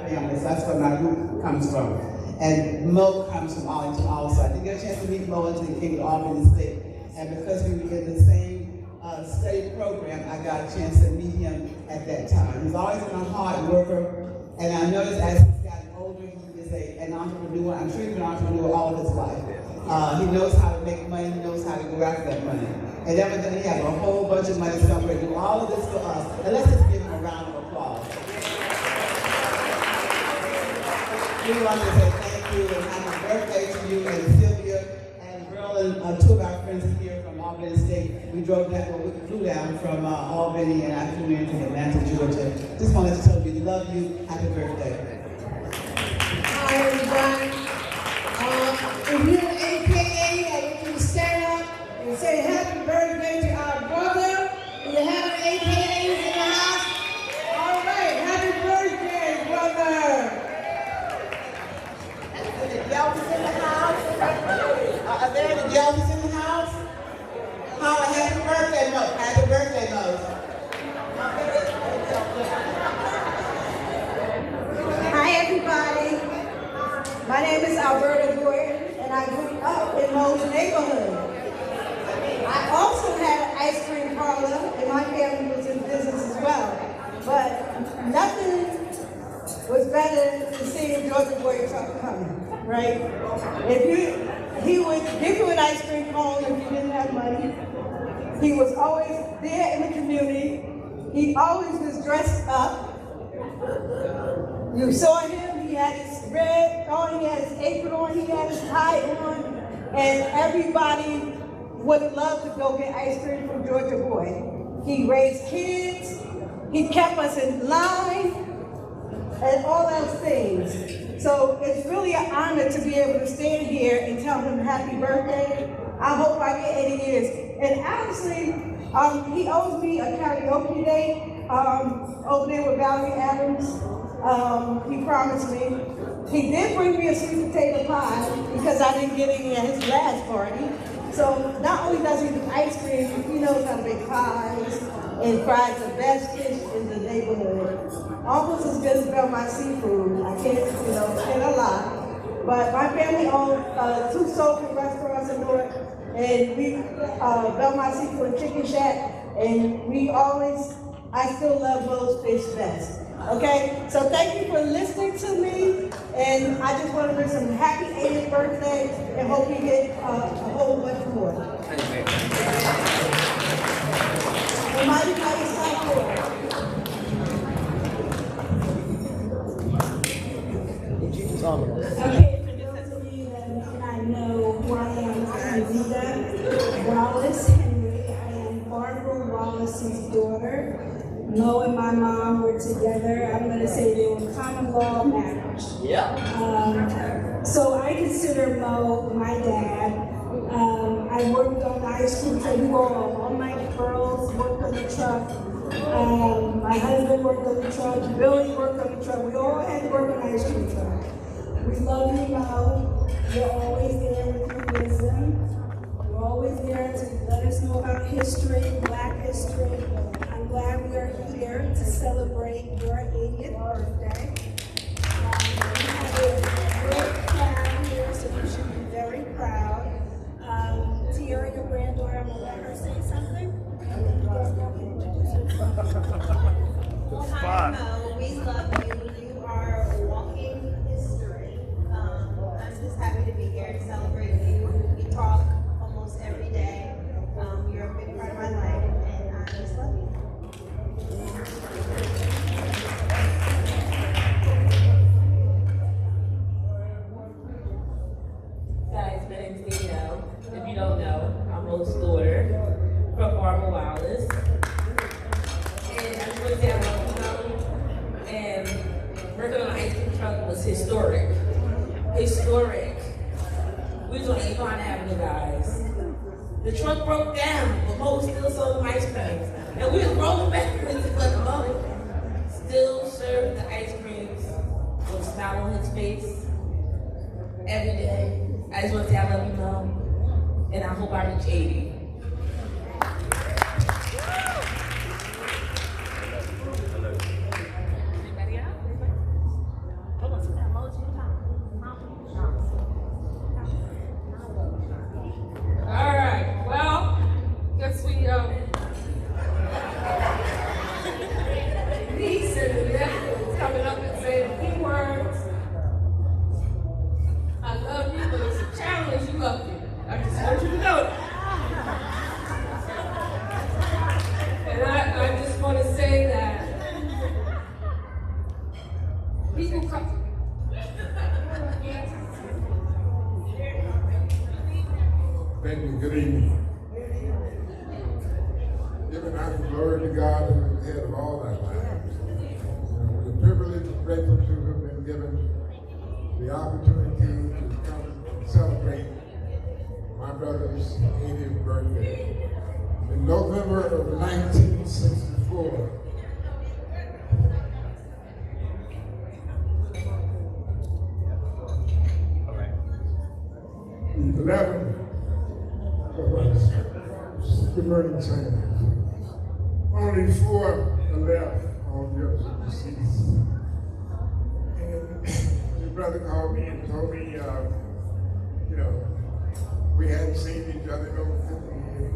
family. So that's where my root comes from. And Mo comes from Arlington also. I didn't get a chance to meet Mo until he came to Albany State. And because we were in the same study program, I got a chance to meet him at that time. He's always been a hard worker, and I noticed as he's gotten older, he is an entrepreneur. I'm sure he's been an entrepreneur all his life. He knows how to make money, he knows how to go after that money. And evidently he has a whole bunch of money somewhere to do all of this for us. And let's just give him a round of applause. We want to say thank you and happy birthday to you and Sylvia and Merlin, two of our friends here from Albany State. We drove down, we flew down from Albany and I flew into Atlanta, Georgia. Just wanted to tell you, love you, happy birthday. Hi, everybody. If you're an AKA, I want you to stand up and say happy birthday to our brother. Do you have an AKA in the house? All right, happy birthday, brother. Are the Delphins in the house? Are there any Delphins in the house? Happy birthday, Mo. Happy birthday, Mo. Hi, everybody. My name is Alberta Gordon, and I grew up in Mo's neighborhood. I also had an ice cream parlor, and my family was in business as well. But nothing was better than seeing Georgia Boy truck coming, right? He would give you an ice cream cone if you didn't have money. He was always there in the community. He always was dressed up. You saw him, he had his red on, he had his apron on, he had his tie on, and everybody would love to go get ice cream from Georgia Boy. He raised kids, he kept us in line, and all those things. So it's really an honor to be able to stand here and tell him happy birthday. I hope I get 80 years. And honestly, he owes me a karaoke date over there with Valerie Adams. He promised me. He did bring me a sweet potato pie because I didn't get any at his last party. So not only does he do ice cream, he knows how to make pies and fries the best fish in the neighborhood. Almost as good as Belmont Seafood. I can't lie. But my family owned two soul food restaurants in Newark, and Belmont Seafood and Chicken Shack, and I still love Mo's Fish best. Okay, so thank you for listening to me, and I just want to wish him happy 80th birthday, and hope you get a whole bunch more. Mighty South Okay, for those of you that may not know who I am, I'm Anita Wallace Henry. I am Barbara Wallace's daughter. Mo and my mom were together. I'm going to say they were common law marriage. Yeah. So I consider Mo my dad. I worked on the ice cream truck. We were all my girls worked on the truck. My husband worked on the truck. Billy worked on the truck. We all had to work on the ice cream truck. We love you, Mo. You're always there with your wisdom. You're always there to let us know about history, Black history. I'm glad we are here to celebrate your 80th birthday. We have a great crowd here, so you should be very proud. Tiara, your granddaughter, I'm gonna let her say something. Hi, Mo. We love you. You are walking history. I'm just happy to be here to celebrate you. We talk almost every was historic. Historic. We was on Avon Avenue, guys. The truck broke down, but Mo still sold ice cream. And we was rolling backwards, but Mo still served the ice creams with a smile on his face every day. I just want to say I love you, Mo, and I hope I reach 80. All right, well, guess we, niece and nephew is coming up and saying a few words. I love you, but it's a challenge you love me. I just want you to know that. And I just want to say that people come. Thank you. Good evening. Giving out the glory to God who is the head of all our lives. We're privileged and grateful to have been given the opportunity to come and celebrate my brother's 80th birthday. In November of 1964, the 11th converting train. Only 4 are left on the deceased. And his brother called me and told me, you know, we hadn't seen each other in over 50 years.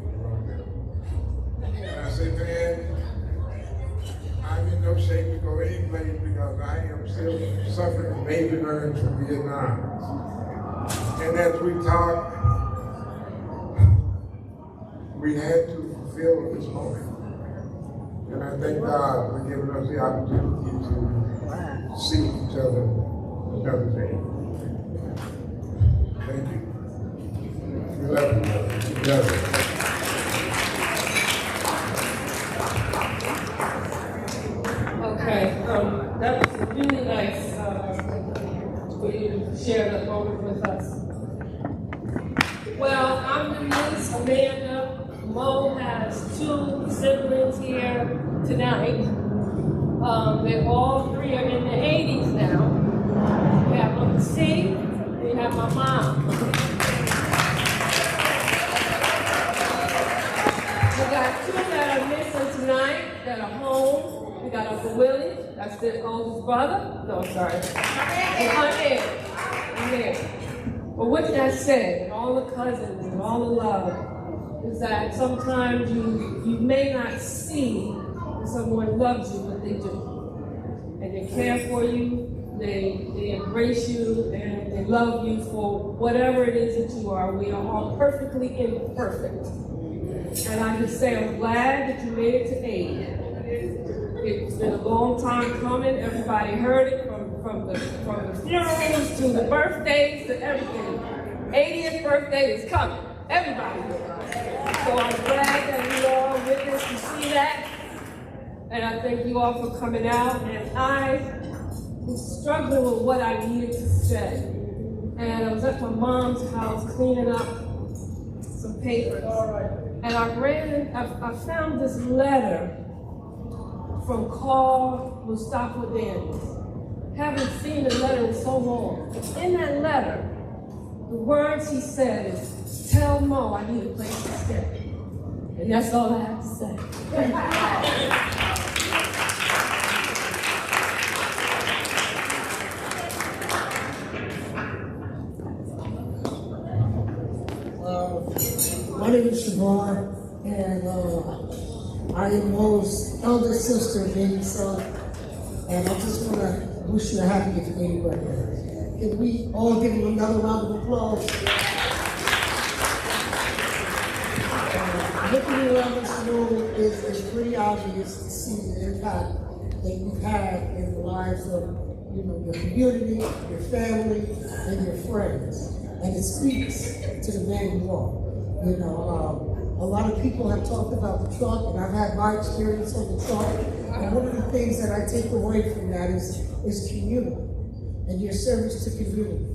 And I said, man, I'm in no shape to go any place because I am still suffering from baby burns from Vietnam. And as we talked, we had to fulfill this moment. And I thank God for giving us the opportunity to see each other another day. Thank you. We love you. We love you. Okay, that was really nice for you to share that moment with us. Well, I'm Denise, Amanda. Mo has 2 siblings here tonight. They all 3 are in the 80s now. We have Uncle C, we have my mom. We got 2 that are missing tonight that are home. We got Uncle Willie, that's the oldest brother. No, sorry. And Aunt Ann. But with that said, and all the cousins and all the love, is that sometimes you may not see that someone loves you, but they do. And they care for you, they embrace you, and they love you for whatever it is that you are. We are all perfectly imperfect. And I just say I'm glad that you made it to 80. It's been a long time coming. Everybody heard it from the funerals to the birthdays to everything. 80th birthday is coming. Everybody. So I'm glad that we all witnessed to see that. And I thank you all for coming out. And I was struggling with what I needed to say. And I was at my mom's house cleaning up some papers. And I found this letter from Carl Mustafa Daniels. Haven't seen the letter in so long. In that letter, the words he said is, tell Mo I need a place to stay. And that's all I have to say. My name is Shavar, and I am Mo's elder sister, baby son, and I just want to wish you a happy 80th birthday. Can we all give him another round of applause? Looking around this room is pretty obvious to see the impact that you've had in the lives of your community, your family, and your friends. And it speaks to the man you are. A lot of people have talked about the truck, and I've had my experience on the truck. And one of the things that I take away from that is community. and your service to community.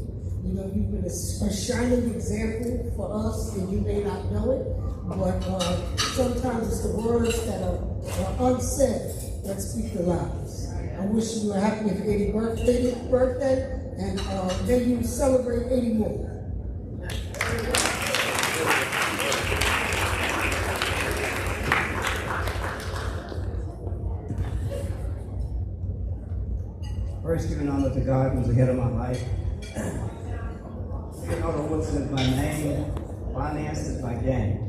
You know, you've been a shining example for us, and you may not know it, but sometimes it's the words that are unsaid that speak the lives. I wish you a happy 80th birthday, and may you celebrate 80 more. First, giving honor to God who's ahead of my life. Giving honor to Wilson is my name, finance is my game.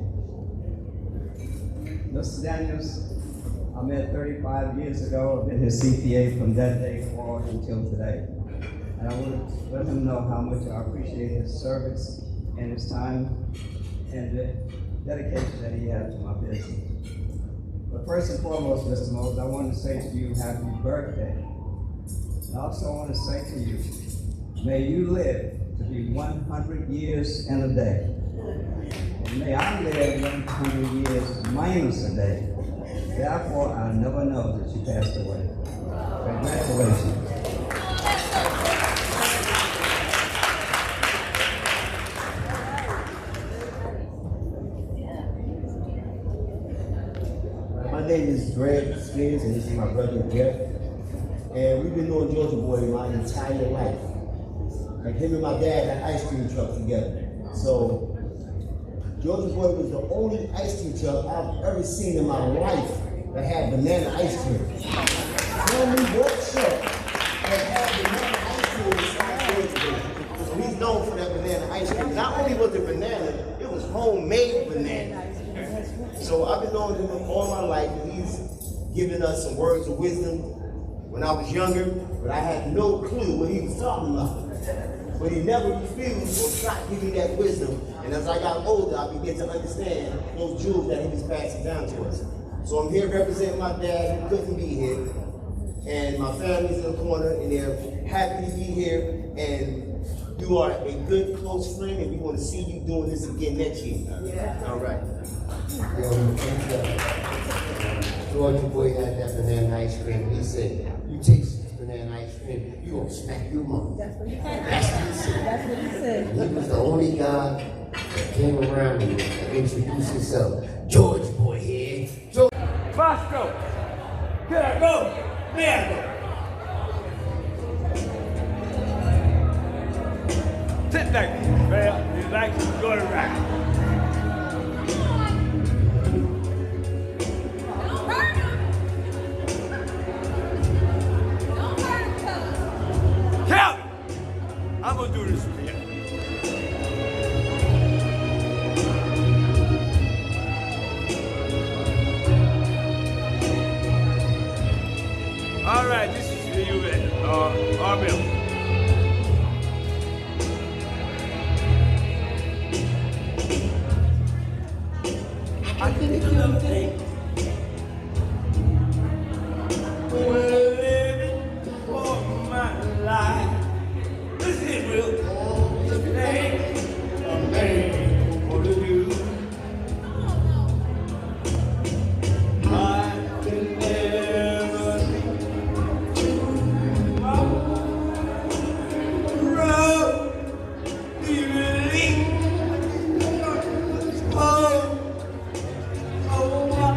Mr. Daniels, I met 35 years ago. I've been his CPA from that day forward until today. And I want to let him know how much I appreciate his service and his time and the dedication that he has to my business. But first and foremost, Mr. Moses, I want to say to you, happy birthday. I also want to say to you, may you live to be 100 years and a day. And may I live 100 years minus a day. Therefore, I'll never know that you passed away. Congratulations. My name is Greg Skins, and this is my brother Jeff. And we've been knowing Georgia Boy my entire life. Like him and my dad had ice cream truck together. So Georgia Boy was the only ice cream truck I've ever seen in my life that had banana ice cream. Only workshop that had banana ice cream inside Georgia Boy. So he's known for that banana ice cream. Not only was it banana, it was homemade banana. So I've been knowing him all my life, and he's given us some words of wisdom when I was younger, but I had no clue what he was talking about. But he never refused or stopped giving that wisdom. And as I got older, I began to understand those jewels that he was passing down to us. So I'm here representing my dad, who couldn't be here. And my family's in the corner, and they're happy to be here. And you are a good, close friend, and we want to see you doing this again next year. Yeah. All right. Georgia Boy had that banana ice cream. He said, you taste this banana ice cream, you gonna smack your mom. That's what he said. That's what he said. That's what he said. And he was the only guy that came around and introduced himself. Georgia Boy here. Bosco, can I go? May I go? Sit back, man. You like to go to ride. Calvin, I'm gonna do this for you. All right, this is for you, Armel. I think it's another thing. We're living for my life. This is real. This ain't a man for the do. I can never road even leave. Oh,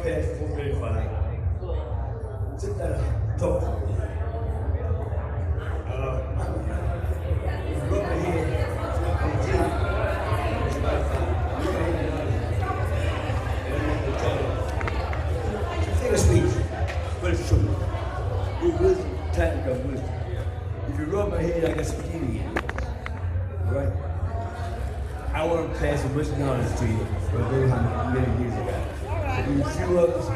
past 4:35. Sit down, talk to me. Rub my head on the table. Take a speech, but it's true. With wisdom, time comes wisdom. If you rub my head, I got some heat in it. Right? I want to pass a wisdom knowledge to you for those how many years ago. But there's a few others,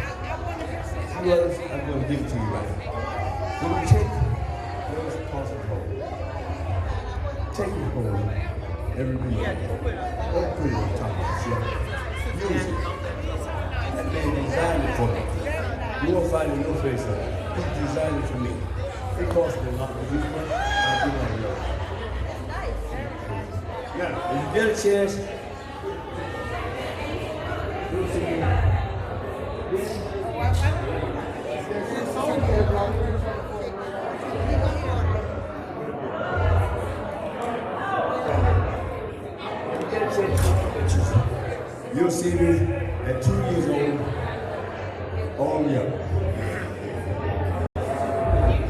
I'm going to give it to you right now. When you take those possible home, take it home every minute. Don't put it on top of the shelf. Use it. That man designed it for me. You won't find it in your face. He designed it for me. It cost me a lot to do it. I'll do my job. Now, if you get a chance, you'll see me. You'll see me at 2 years old, all young.